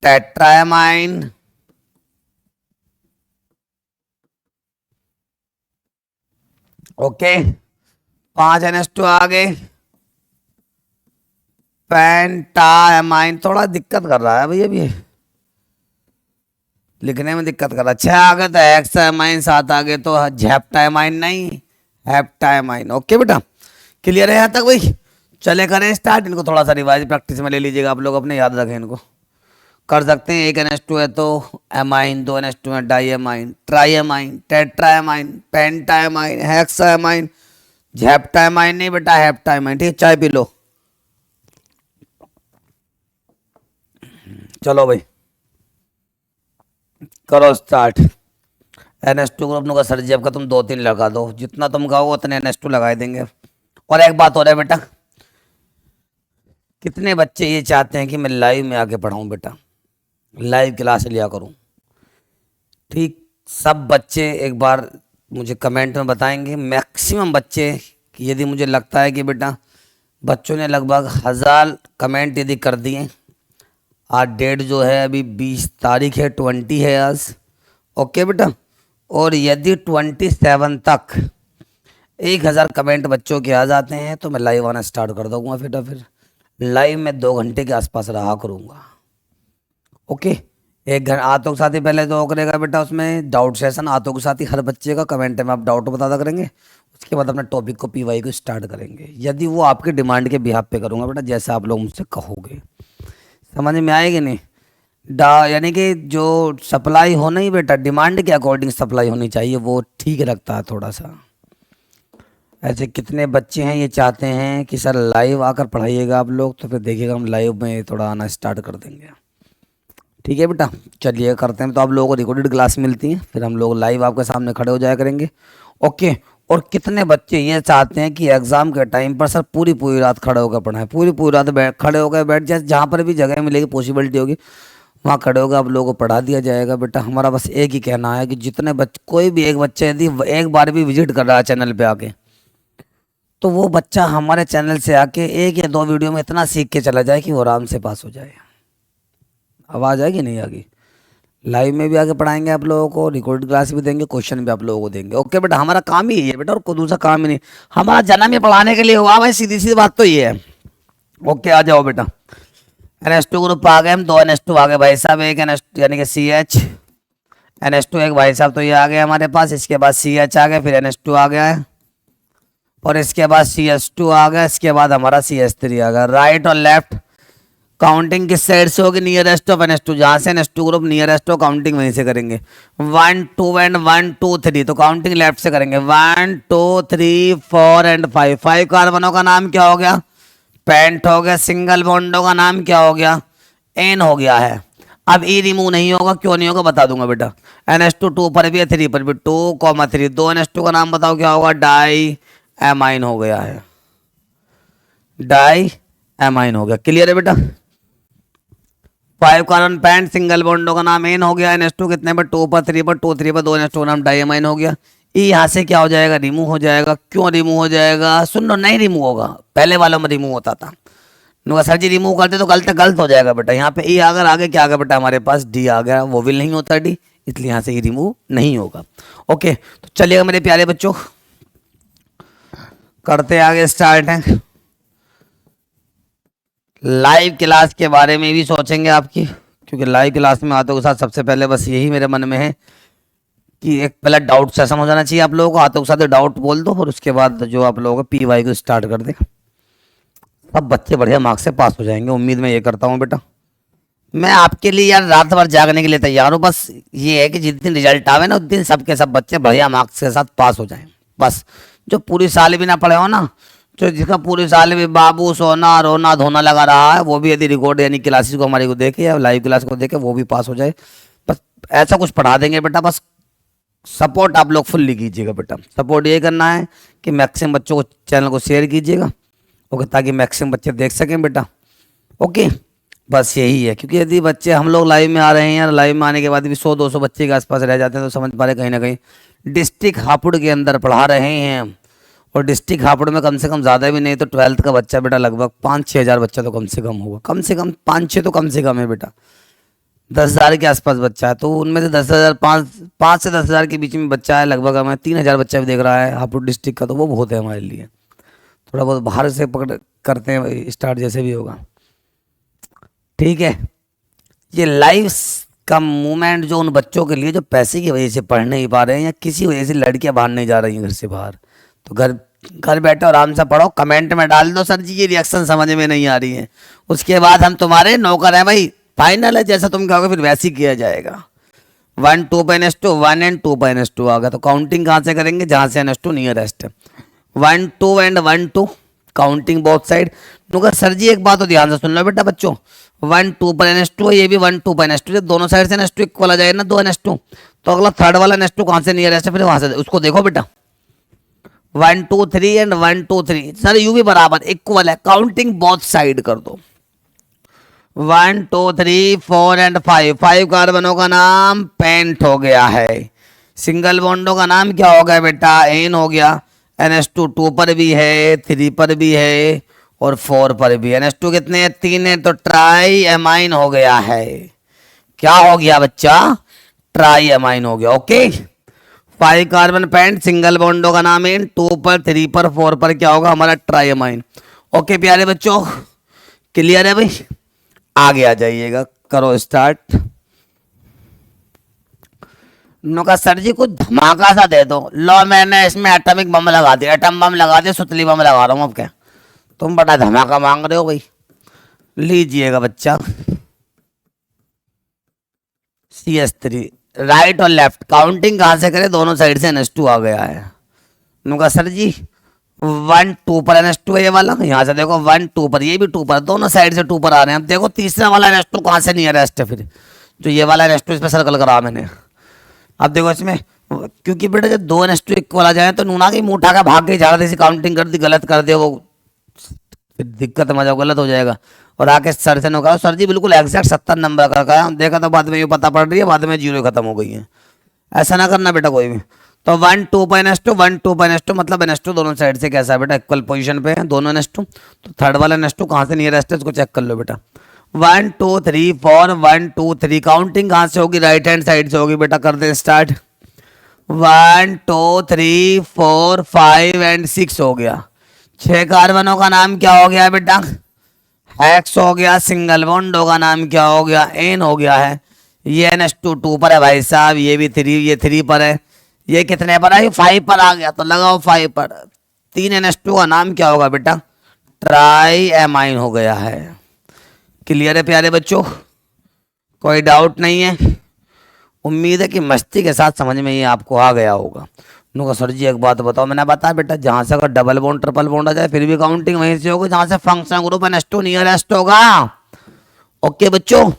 टेट्राएमाइन। ओके 5 NH2 आ गए, पेंटाएमाइन। थोड़ा दिक्कत कर रहा है भैया अभी लिखने में, दिक्कत कर रहा है। 6 आ गए तो हेक्सामाइन, 7 आ गए तो झेप्टाइमाइन नहीं, हेप्टाइमाइन। ओके बेटा, क्लियर है यहाँ तक भाई। चले करें स्टार्ट, इनको थोड़ा सा रिवाइज प्रैक्टिस में ले लीजिएगा आप लोग, अपने याद रखें इनको। कर सकते हैं, 1 NH2 है तो एमाइन, 2 NH2 है डाईएमाइन, ट्राईएमाइन, टेट्राएमाइन, पेंटाएमाइन, हेक्साएमाइन, झेप्टाइमाइन नहीं बेटा, हेप्टाइमाइन। ठीक, चाय पी लो। चलो भाई करो स्टार्ट। NH2 ग्रुप का सर जी आपका तुम 2 3 लगा दो, जितना तुम कहोगे उतने NH2 लगा देंगे। और एक बात हो रहा है बेटा, कितने बच्चे ये चाहते हैं कि मैं लाइव में आके पढ़ाऊं बेटा, लाइव क्लास लिया करूं। ठीक, सब बच्चे एक बार मुझे कमेंट में बताएंगे, मैक्सिमम बच्चे, कि यदि मुझे लगता है कि बेटा बच्चों ने लगभग 1000 कमेंट यदि कर दिए, आज डेट जो है अभी 20 तारीख है, 20 है आज। ओके बेटा, और यदि 27 तक 1000 कमेंट बच्चों के आ जाते हैं तो मैं लाइव आना स्टार्ट कर दूंगा बेटा। फिर लाइव में 2 घंटे के आसपास रहा करूँगा। ओके, एक घंटा आतो के साथ ही पहले तो करेगा बेटा उसमें डाउट सेशन, आतो के साथ ही हर बच्चे का कमेंट में आप डाउट बता करेंगे। उसके बाद अपने टॉपिक को पीवाई को स्टार्ट करेंगे, यदि वो आपके डिमांड के बिहाफ पे करूँगा बेटा, जैसे आप लोग मुझसे कहोगे। समझ में आएगी नहीं? यानी कि जो सप्लाई हो नहीं बेटा, डिमांड के अकॉर्डिंग सप्लाई होनी चाहिए, वो ठीक लगता है थोड़ा सा। ऐसे कितने बच्चे हैं ये चाहते हैं कि सर लाइव आकर पढ़ाइएगा आप लोग, तो फिर देखिएगा हम लाइव में थोड़ा आना स्टार्ट कर देंगे। ठीक है बेटा, चलिए करते हैं। तो आप लोगों को रिकॉर्डेड क्लास मिलती है, फिर हम लोग लाइव आपके सामने खड़े हो जाया करेंगे। ओके। और कितने बच्चे ये चाहते हैं कि एग्जाम के टाइम पर सर पूरी पूरी रात खड़े होकर पढ़ाएं, पूरी पूरी रात खड़े होकर बैठ जाए, जहाँ पर भी जगह मिलेगी पॉसिबिलिटी होगी वहाँ खड़े होकर आप लोगों को पढ़ा दिया जाएगा। बेटा हमारा बस एक ही कहना है कि जितने बच्चे, कोई भी एक बच्चे यदि एक बार भी विजिट कर रहा है चैनल पे आके, तो वो बच्चा हमारे चैनल से आके 1 या 2 वीडियो में इतना सीख के चला जाए कि वो आराम से पास हो जाए। आवाज़ आएगी नहीं आएगी? लाइव में भी आके पढ़ाएंगे आप लोगों को, रिकॉर्ड क्लास भी देंगे, क्वेश्चन भी आप लोगों को देंगे। ओके बेटा, हमारा काम ही है बेटा, और कोई दूसरा काम ही नहीं। हमारा जन्म ही पढ़ाने के लिए हुआ भाई, सीधी सी बात तो ये है। ओके आ जाओ बेटा। NS2 ग्रुप आ गए हम, 2 NS2 आ गए भाई साहब, एक NS2 यानी कि CH NS2 एक भाई साहब, तो ये आ गया हमारे पास। इसके बाद CH आ गया, फिर NS2 आ गया है, और इसके बाद CS2 आ गया, इसके बाद हमारा CS3 आ गया। राइट और लेफ्ट काउंटिंग किस साइड से होगी? नियरेस्ट ऑफ NS2, जहाँ से NS2 ग्रुप नियरेस्ट हो काउंटिंग वहीं से करेंगे। 1 2 एंड 1 2 3, तो काउंटिंग लेफ्ट से करेंगे। 1 2 3 4 एंड 5, 5 कार्बनों का नाम क्या हो गया? पेंट हो गया। सिंगल बॉन्डों का नाम क्या हो गया? एन हो गया है। अब ई रिमूव नहीं होगा, क्यों नहीं होगा बता दूंगा बेटा। NS2 2 पर भी है, 3 पर भी, 2,3, 2 NS2 का नाम बताओ क्या होगा? डाई एमाइन हो गया है, डाई एमाइन हो गया। क्लियर है बेटा? 5 कार्बन पेंट सिंगल बॉन्डों का नाम एन हो गया। NS2 कितने पर? 2 पर, 3 पर, 2 3 पर, 2 NS2 का नाम डाईएमाइन हो गया। ई यहाँ से क्या हो जाएगा? रिमूव हो जाएगा। क्यों रिमूव हो जाएगा? सुन लो, नहीं रिमूव होगा, पहले वालों में रिमूव होता था। सर जी रिमूव करते तो गलत हो जाएगा बेटा। यहाँ पे ई अगर आगे क्या आ गया बेटा हमारे पास? डी आ गया, वो विल नहीं होता डी, इसलिए यहाँ से ई रिमूव नहीं होगा। ओके, तो चलिएगा मेरे प्यारे बच्चों, करते आगे स्टार्ट है। लाइव क्लास के बारे में भी सोचेंगे आपकी, क्योंकि लाइव क्लास में आतों के साथ सबसे पहले बस यही मेरे मन में है कि एक पहले डाउट सेशन हो जाना चाहिए आप लोगों को। आतों के साथ डाउट बोल दो, और उसके बाद जो आप लोगों को PY को स्टार्ट कर दे। सब बच्चे बढ़िया मार्क्स से पास हो जाएंगे, उम्मीद मैं ये करता हूँ बेटा। मैं आपके लिए यार रात भर जागने के लिए तैयार हूँ। बस ये है कि जिस दिन रिजल्ट आवे ना, उस दिन सबके सब बच्चे बढ़िया मार्क्स के साथ पास हो जाएं। बस जो पूरी साल भी ना पढ़े हो ना, जो जिसका पूरे साल में बाबू सोना रोना धोना लगा रहा है, वो भी यदि रिकॉर्ड यानी क्लासेस को हमारी को देखे या लाइव क्लास को देखे, वो भी पास हो जाए। बस ऐसा कुछ पढ़ा देंगे बेटा। बस सपोर्ट आप लोग फुल्ली कीजिएगा बेटा। सपोर्ट ये करना है कि मैक्सिमम बच्चों को चैनल को शेयर कीजिएगा, ओके, ताकि मैक्सिमम बच्चे देख सकें बेटा। ओके, बस यही है। क्योंकि यदि बच्चे हम लोग लाइव में आ रहे हैं यार, लाइव में आने के बाद भी 100-200 बच्चे के आसपास रह जाते हैं, तो समझ पा रहे कहीं ना कहीं डिस्ट्रिक्ट हापुड़ के अंदर पढ़ा रहे हैं। और डिस्ट्रिक्ट हापुड़ में कम से कम ज़्यादा भी नहीं तो 12th का बच्चा बेटा लगभग 5-6 हज़ार बच्चा तो कम से कम होगा। कम से कम 5-6 तो कम से कम है बेटा। 10,000 के आसपास बच्चा है, तो उनमें से 10,000 5 से 10,000 के बीच में बच्चा है लगभग। हमें 3,000 बच्चा भी देख रहा है हापुड़ डिस्ट्रिक्ट का, तो वो बहुत है हमारे लिए। थोड़ा बहुत बाहर से पकड़ करते हैं स्टार्ट, जैसे भी होगा। ठीक है, ये लाइव का मूवमेंट जो उन बच्चों के लिए जो पैसे की वजह से पढ़ नहीं पा रहे हैं, या किसी वजह से लड़कियां बाहर नहीं जा रही हैं घर से बाहर, तो घर बैठे आराम से पढ़ो। कमेंट में डाल दो सर जी ये रिएक्शन समझ में नहीं आ रही है, उसके बाद हम तुम्हारे नौकर हैं भाई। फाइनल है, जैसा तुम कहोगे फिर वैसे ही किया जाएगा। 1 2 पर NS2, 1 एंड 2 पर NS2 आ गया, तो काउंटिंग कहाँ से करेंगे? जहाँ से NS2 नियरेस्ट है। 1 2 एंड 1 2 काउंटिंग बोथ साइड। तो सर जी एक बात तो ध्यान से सुन लो बेटा बच्चों, 1 2 पर NS2 है, ये भी 1 2 पर NS2, दोनों साइड से NS2 इक्वल आ जाए ना, 2 NS2, तो अगला थर्ड वाला NS2 कहाँ से नियरेस्ट है, फिर वहां से उसको देखो बेटा। 1 2 3 एंड 1 2 3 सर यू भी बराबर इक्वल है, काउंटिंग बोथ साइड कर दो। 1 2 3 4 एंड 5, 5 कार्बनों का नाम पेंट हो गया है। सिंगल बॉन्डों का नाम क्या हो गया बेटा? एन हो गया। NS2 2 पर भी है, 3 पर भी है, और 4 पर भी। NS2 कितने हैं? 3 है, तो ट्राई एमाइन हो गया है। क्या हो गया बच्चा? ट्राई एमाइन हो गया। ओके, 5 कार्बन पेंट सिंगल बॉन्डों का नाम है। 2 पर, 3 पर, 4 पर क्या होगा हमारा? Try amine. ओके प्यारे बच्चों, क्लियर है भाई? आगे आ जाइएगा, करो स्टार्ट। उन्होंने कहा सर जी कुछ धमाका सा दे दो। लो मैंने इसमें एटॉमिक बम लगा दिया, एटम बम लगा दिया, सुतली बम लगा रहा हूँ। अब क्या तुम बड़ा धमाका मांग रहे हो भाई। लीजिएगा बच्चा, CS3। राइट और लेफ्ट काउंटिंग कहाँ से करें, दोनों साइड से NH2 आ गया है। उन्होंने कहा सर जी 1 2 पर NH2 है ये वाला, यहाँ से देखो 1 2 पर, ये भी 2 पर, दोनों साइड से 2 पर आ रहे हैं। अब देखो तीसरा वाला NH2 कहाँ से नियरेस्ट है, फिर जो ये वाला NH2 इस पर सर्कल करा मैंने। अब देखो इसमें, क्योंकि बेटा जब 2 NH2 इक्वल आ जाए तो नूना की मुंह उठा के भाग के जा रहा था, काउंटिंग कर दी, गलत कर दे वो फिर दिक्कत मजा गलत हो जाएगा। और आके सर से ने कहा सर जी बिल्कुल एग्जैक्ट 70 नंबर का कहा, देखा तो बाद में ये पता पड़ रही है, बाद में जीरो खत्म हो गई है। ऐसा ना करना बेटा कोई भी। तो 1 2 पर NH2, 1 2 पर NH2, मतलब NH2 दोनों साइड से कैसा है बेटा, इक्वल पोजीशन पे है दोनों NH2। तो थर्ड वाला NH2 कहाँ से नियरेस्ट है उसको चेक कर लो बेटा। 1 2 3 4, 1 2 3, काउंटिंग कहाँ से होगी, राइट हैंड साइड से होगी बेटा। कर दे स्टार्ट। 1 2 3 4 5 एंड 6 हो गया। 6 कार्बनों का नाम क्या हो गया बेटा, हेक्स हो गया। सिंगल बॉन्डों का नाम क्या हो गया, एन हो गया है। ये NH2 2 पर है भाई साहब, ये भी 3, ये 3 पर है। ये कितने पर है, 5 पर आ गया, तो लगाओ 5 पर। 3 NH2 का नाम क्या होगा बेटा, ट्राई एमाइन हो गया है। क्लियर है प्यारे बच्चों, कोई डाउट नहीं है। उम्मीद है कि मस्ती के साथ समझ में ये आपको आ गया होगा। उन्होंने कहा सर जी एक बात बताओ, मैंने बताया बेटा जहाँ से अगर डबल बॉन्ड ट्रिपल बॉन्ड आ जाए फिर भी काउंटिंग वहीं से होगी जहाँ से फंक्शनल ग्रुप NH2 नियरेस्ट होगा। ओके बच्चों,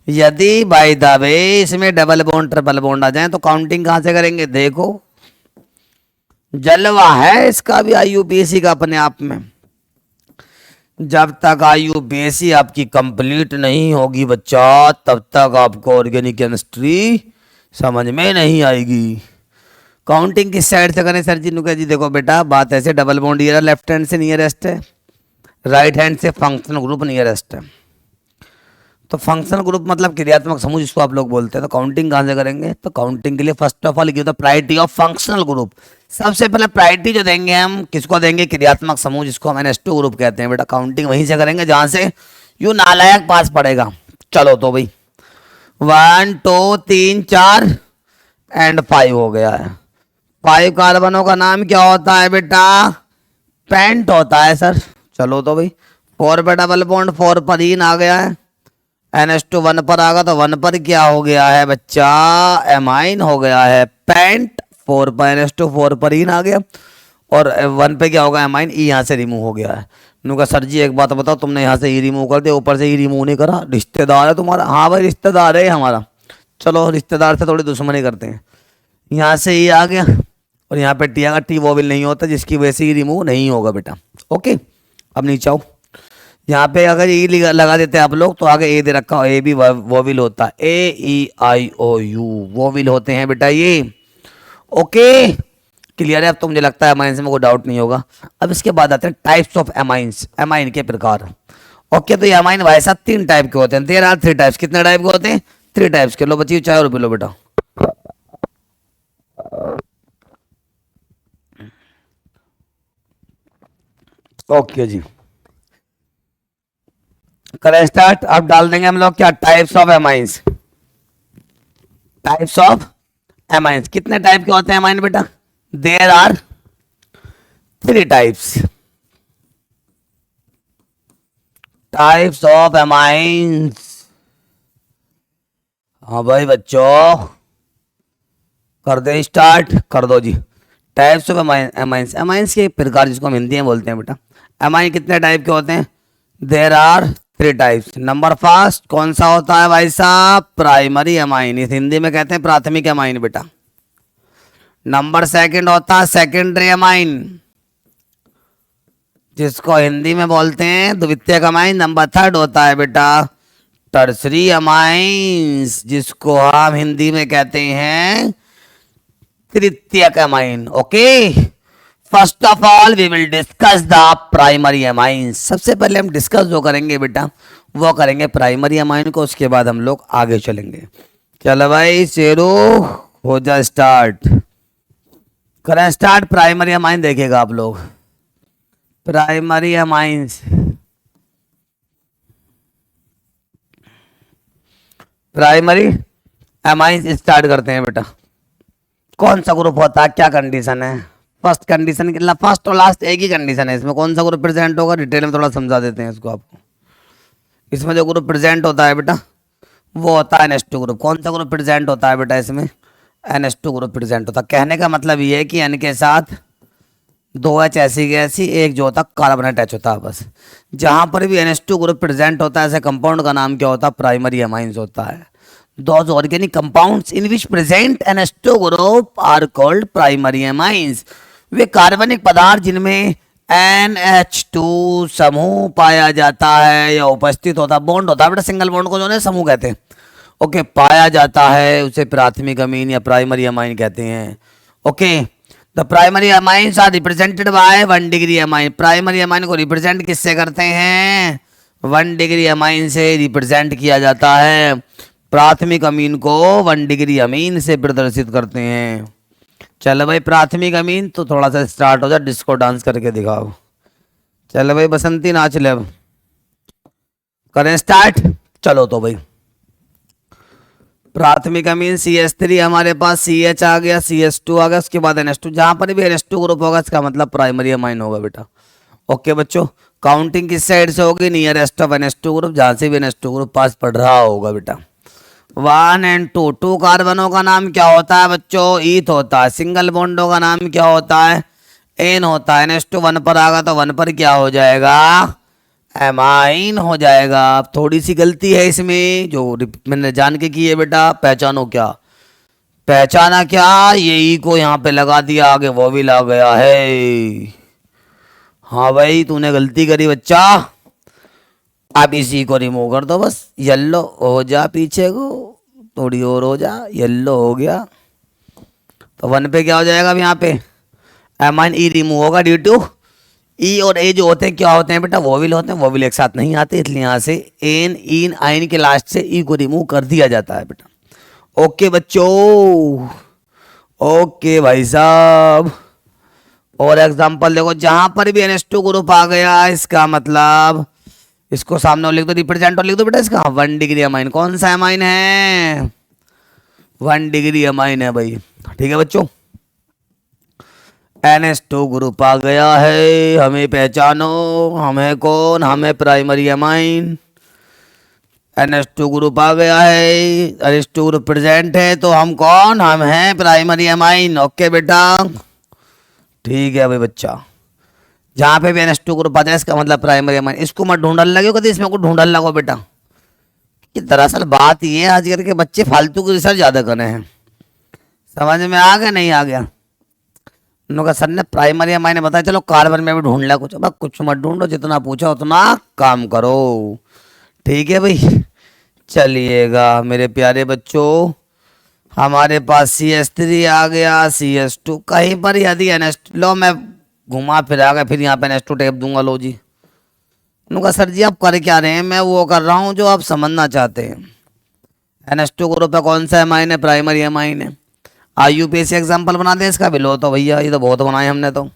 यदि बाय द वे इसमें डबल बॉन्ड ट्रिपल बॉन्ड आ जाए तो काउंटिंग कहाँ से करेंगे, देखो जलवा है इसका भी IUPAC का अपने आप में। जब तक IUPAC आपकी कंप्लीट नहीं होगी बच्चा तब तक आपको ऑर्गेनिक केमिस्ट्री समझ में नहीं आएगी। काउंटिंग किस साइड से करें सर जी, नुका जी देखो बेटा बात ऐसे, डबल बॉन्ड ये लेफ्ट हैंड से नियरेस्ट है, राइट हैंड से फंक्शनल ग्रुप नियरेस्ट है। तो फंक्शनल ग्रुप मतलब क्रियात्मक समूह जिसको आप लोग बोलते हैं। तो काउंटिंग कहाँ से करेंगे, तो काउंटिंग के लिए first of all give the priority of functional group. सबसे पहले प्रायोरिटी जो देंगे हम किसको देंगे, क्रियात्मक समूह जिसको हम NH2 ग्रुप कहते हैं बेटा। काउंटिंग वहीं से करेंगे जहां से यू नालायक पास पड़ेगा। चलो तो भाई 1 2 3 4 एंड 5 हो गया है। 5 कार्बनों का नाम क्या होता है बेटा, पेंट होता है सर। चलो तो भाई 4 पे डबल बॉन्ड 4 पर इन आ गया है, NH2 1 पर आ गया तो 1 पर क्या हो गया है बच्चा, एमाइन हो गया है। पेंट 4 पर NH2 4 पर इन आ गया और 1 पे क्या होगा, एमाइन। ई यहाँ से रिमूव हो गया है। उन्होंने कहा सर जी एक बात बताओ, तुमने यहाँ से ई रिमूव कर दिया, ऊपर से ई रिमूव नहीं करा, रिश्तेदार है तुम्हारा। हाँ भाई रिश्तेदार है हमारा, चलो रिश्तेदार से थोड़ी दुश्मनी करते हैं। यहाँ से ई आ गया और यहाँ पे टी आगा, टी वोविल नहीं होता जिसकी वजह से ई रिमूव नहीं होगा बेटा। ओके अब नीचे आओ, यहाँ पे अगर ई लगा देते हैं आप लोग तो आगे ए दे रखा हो, ए भी वोविल होता है, AEIOU वोविल होते हैं बेटा ये। ओके क्लियर है, अब तो मुझे लगता है एमाइंस में कोई डाउट नहीं होगा। अब इसके बाद आते हैं टाइप्स ऑफ एमाइंस, एमाइन के प्रकार। ओके तो ये एमाइन भाई साहब 3 टाइप के होते हैं। There are 3 types. कितने टाइप के होते हैं, 3 टाइप्स के। लो बच्ची चाय और पी लो बेटा। ओके जी करें स्टार्ट। अब डाल देंगे हम लोग क्या, types of amines. Types of amines कितने टाइप के होते हैं एमाइन बेटा, there are 3 types. Types of amines, हाँ भाई बच्चों कर दे स्टार्ट, कर दो जी। टाइप्स ऑफ एमाइंस, एमाइंस के प्रकार जिसको हम हिंदी में बोलते हैं बेटा। एमाइन कितने टाइप के होते हैं, there are 3 types. Number first कौन सा होता है भाई साहब, प्राइमरी एमाइन, इस हिंदी में कहते हैं प्राथमिक एमाइन बेटा। नंबर सेकंड होता है सेकेंडरी एमाइन जिसको हिंदी में बोलते हैं द्वितीयक एमाइन। नंबर थर्ड होता है बेटा टर्सरी एमाइंस जिसको हम हिंदी में कहते हैं तृतीयक amine. Okay first of all we will discuss the primary amines. सबसे पहले हम डिस्कस जो करेंगे बेटा वो करेंगे प्राइमरी एमाइन को, उसके बाद हम लोग आगे चलेंगे। चलो भाई शेरू हो जा स्टार्ट, करें स्टार्ट। प्राइमरी एमाइन देखिएगा आप लोग, primary amines, primary amines start करते हैं बेटा। कौन सा ग्रुप होता है, क्या कंडीशन है? फर्स्ट कंडीशन, फर्स्ट और लास्ट एक ही कंडीशन है इसमें। कौन सा ग्रुप प्रेजेंट होगा, डिटेल में थोड़ा समझा देते हैं इसको आपको। इसमें जो ग्रुप प्रेजेंट होता है बेटा वो होता है NH2 ग्रुप। कौन सा ग्रुप प्रेजेंट होता है बेटा इसमें? NH2 ग्रुप प्रेजेंट होता है। कहने का मतलब ये है कि N के साथ 2H ऐसी गैसी, एक जो होता है कार्बन अटैच होता है बस। जहां पर भी NH2 ग्रुप प्रेजेंट होता है ऐसे कंपाउंड का नाम क्या होता है? प्राइमरी अमाइंस होता है। Those organic compounds in which present NH2 group are called primary amines. वे कार्बनिक पदार्थ जिनमें NH2 समूह पाया जाता है या उपस्थित होता, बॉन्ड होता है बेटा, सिंगल बॉन्ड को जो है समूह कहते हैं। ओके, पाया जाता है उसे प्राथमिक अमीन या प्राइमरी अमाइन कहते हैं। Okay, the primary amines are represented by 1 degree amine. Primary amine को रिप्रेजेंट किससे करते हैं? 1 डिग्री अमाइन से रिप्रेजेंट किया जाता है। प्राथमिक अमीन को 1 डिग्री अमीन से प्रदर्शित करते हैं। चलो भाई, प्राथमिक अमीन तो थोड़ा सा स्टार्ट हो जाए, डिस्को डांस करके दिखाओ। चलो भाई बसंती नाच ले, अब करें स्टार्ट। चलो तो भाई, प्राथमिक अमीन CH3 हमारे पास, CH आ गया, CH2 आ गया, उसके बाद NH2। जहां पर भी NH2 ग्रुप होगा इसका मतलब प्राइमरी अमाइन होगा बेटा। ओके बच्चों, काउंटिंग किस साइड से होगी? नियरेस्ट ऑफ NH2 ग्रुप, जहां से भी NH2 ग्रुप पास पड़ रहा होगा बेटा। 1 और 2, 2 कार्बनों का नाम क्या होता है बच्चों? ईथ होता है। सिंगल बॉन्डों का नाम क्या होता है? एन होता है। NH2 1 पर आगा तो 1 पर क्या हो जाएगा? एमाइन हो जाएगा। अब थोड़ी सी गलती है इसमें जो मैंने जान के की है बेटा। पहचानो क्या? पहचाना क्या? ये ई को यहाँ पे लगा दिया, आगे वो भी लग गया है। हाँ भाई, तूने गलती करी बच्चा। अब इसी को रिमूव कर दो बस। येलो हो जा, पीछे को थोड़ी और हो जा, येलो हो गया तो 1 पे क्या हो जाएगा? अब यहाँ पे एमाइन ई रिमूव होगा ड्यू टू ई और ए जो होते हैं क्या होते हैं बेटा? वोविल होते हैं। वोविल एक साथ नहीं आते, इसलिए यहाँ से एन इन आइन के लास्ट से ई को रिमूव कर दिया जाता है बेटा। ओके बच्चों, ओके भाई साहब। और एग्जांपल देखो, जहां पर भी NH2 ग्रुप आ गया इसका मतलब इसको सामने लिख दो, रिप्रेजेंट और लिख दो बेटा इसका 1 डिग्री अमाइन। कौन सा अमाइन है? 1 डिग्री अमाइन है भाई। ठीक है बच्चों, NH2 ग्रुप आ गया है, हमें पहचानो। हमें कौन? हमें प्राइमरी अमाइन। NH2 ग्रुप आ गया है, NH2 ग्रुप प्रेजेंट है, तो हम कौन? हम हैं प्राइमरी अमाइन। ओके बेटा, ठीक है भाई बच्चा। जहाँ पे भी NH2 ग्रुप आ जाए इसका मतलब प्राइमरी अमाइन। इसको मत ढूंढने लगे कभी, इसमें को ढूंढने लगो बेटा। कि दरअसल बात ये है, आजकल के बच्चे फालतू की रिसर्च ज़्यादा कर रहे हैं। समझ में आ गया नहीं आ गया? उन्होंने सर ने प्राइमरी अमाइन बताया, चलो कार्बन में भी ढूंढ लिया कुछ। अब कुछ मत ढूंढो, जितना पूछा उतना काम करो। ठीक है भाई, चलिएगा मेरे प्यारे बच्चों। हमारे पास CH3 आ गया, CH2 कहीं पर यदि NH2, लो मैं घुमा फिर आ गया, फिर यहाँ पे NH2 टेप दूंगा। लो जी, उनका सर जी आप कर क्या रहे हैं? मैं वो कर रहा हूँ जो आप समझना चाहते हैं। NH2 ग्रुप है, कौन सा अमाइन है? प्राइमरी अमाइन है। IUPAC एग्जाम्पल बना दें इसका भी? लो तो भैया, ये तो बहुत बनाए हमने तो।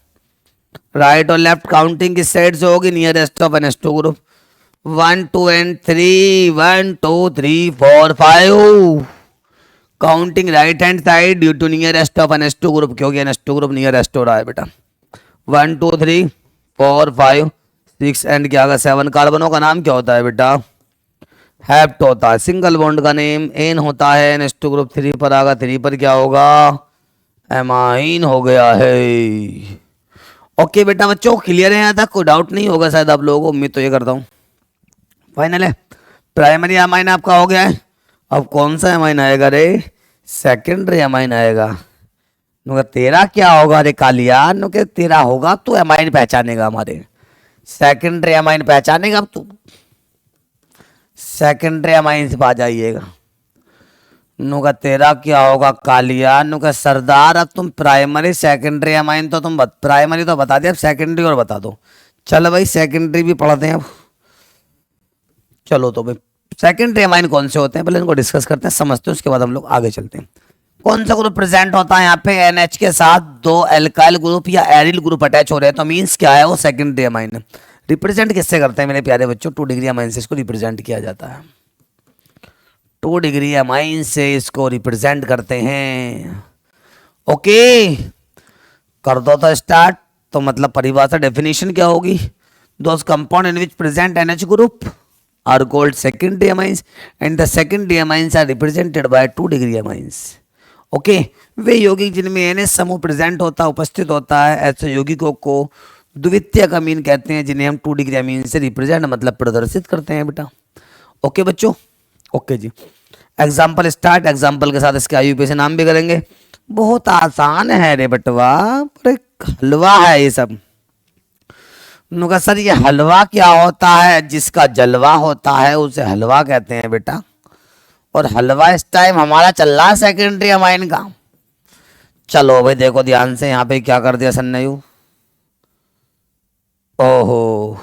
राइट और लेफ्ट काउंटिंग किस साइड से होगी? Nearest of NH2 group. 1 2 and 3, 1 2 3 4 5। Counting right hand side due to nearest of NH2 group, क्योंकि NH2 ग्रुप नियरेस्ट हो रहा है बेटा। 1 2 3 4 5 6 एंड क्या होगा? 7 कार्बनों का नाम क्या होता है बेटा? हैप्ट होता है। सिंगल बॉन्ड का नेम एन होता है। NH2 ग्रुप 3 पर आगा, 3 पर क्या होगा? एमाइन हो गया है। ओके बेटा बच्चों, क्लियर है यहाँ तक? कोई डाउट नहीं होगा शायद आप लोगों को, उम्मीद तो ये करता हूँ। फाइनल है, प्राइमरी अमाइन आपका हो गया है। अब कौन सा अमाइन आएगा रे? सेकेंडरी अमाइन आएगा। तेरा क्या होगा रे कालिया? तेरा होगा तो अमाइन पहचानेगा हमारे। सेकेंडरी अमाइन पहचानेगा अब तू। सेकेंडरी अमाइन से आ जाइएगा। नुका तेरा क्या होगा कालिया? नुका सरदार, अब तुम प्राइमरी सेकेंडरी अमाइन तो तुम प्राइमरी तो बता दिया, अब सेकेंडरी और बता दो। चलो भाई, सेकेंडरी भी पढ़ते हैं अब। चलो तो भाई, सेकेंडरी अमाइन कौन से होते हैं पहले इनको डिस्कस करते हैं, समझते हैं, उसके बाद हम लोग आगे चलते हैं। कौन सा ग्रुप प्रेजेंट होता है यहाँ पे? NH के साथ 2 एल्काइल ग्रुप या एरिल ग्रुप अटैच हो रहे हैं, तो मीन्स क्या है? वो सेकेंडरी अमाइन है। रिप्रेजेंट किससे करते हैं मेरे प्यारे बच्चों? 2 डिग्री अमाइन से इसको रिप्रेजेंट किया जाता है। 2 डिग्री अमाइन से इसको रिप्रेजेंट करते हैं। ओके, कर दो तो स्टार्ट। तो मतलब परिभाषा डेफिनेशन क्या होगी? Those compound in which present NH group are called secondary amines and the secondary amines are represented by 2 degree amines. Okay, वे यौगिक जिनमें NH समूह प्रेजेंट होता उपस्थित होता है, ऐसे यौगिकों को द्वितीयक अमीन कहते हैं, जिन्हें हम 2 डिग्री अमीन से रिप्रेजेंट मतलब प्रदर्शित करते हैं बेटा। ओके बच्चों, ओके जी। Example start. एग्जाम्पल के साथ इसके IUPAC से नाम भी करेंगे। बहुत आसान है रे बटवा, पर एक हलवा है ये सब। उन्होंने कहा सर ये हलवा क्या होता है? जिसका जलवा होता है उसे हलवा कहते हैं बेटा। और हलवा इस टाइम हमारा चल रहा है सेकेंडरी अमाइन का। चलो भाई देखो ध्यान से, यहाँ पे क्या कर दिया सन्नयू। ओहो,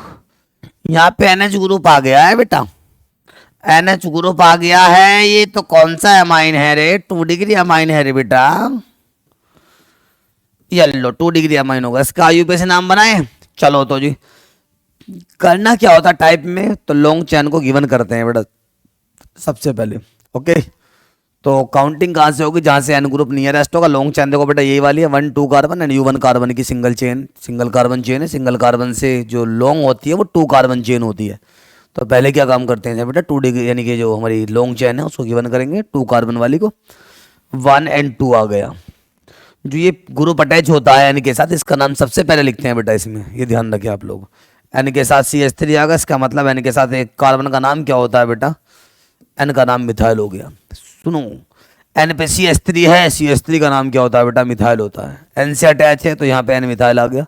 यहाँ पे NH ग्रुप आ गया है बेटा। NH ग्रुप आ गया है। ये तो कौन सा अमाइन है रे? 2 डिग्री अमाइन है रे बेटा। येलो 2 डिग्री अमाइन होगा। इसका IUPAC से नाम बनाए। चलो तो जी, करना क्या होता है टाइप में? तो लॉन्ग चेन को गिवन करते हैं बेटा सबसे पहले। ओके, तो काउंटिंग कहाँ से होगी? जहाँ से N ग्रुप नियरेस्ट होगा। लॉन्ग चेन देखो बेटा यही वाली है, 1 2 कार्बन एंड U1 कार्बन की single chain, single carbon chain है। सिंगल कार्बन से जो लॉन्ग होती है वो 2 कार्बन चेन होती है। तो पहले क्या काम करते हैं बेटा? 2 डिग्री यानी कि जो हमारी लॉन्ग चेन है उसको गिवन करेंगे 2 कार्बन वाली को। 1 and 2 आ गया। जो ये ग्रुप अटैच होता है N के साथ, इसका नाम सबसे पहले लिखते हैं बेटा इसमें, ये ध्यान रखें आप लोग। N के साथ CH3 आ गया, इसका मतलब N के साथ एक कार्बन का नाम क्या होता है बेटा? N का नाम मिथाइल हो गया। सुनो, N पे CH3 है, CH3 का नाम क्या होता है बेटा? मिथाइल होता है। N से अटैच है तो यहाँ पे N मिथाइल आ गया।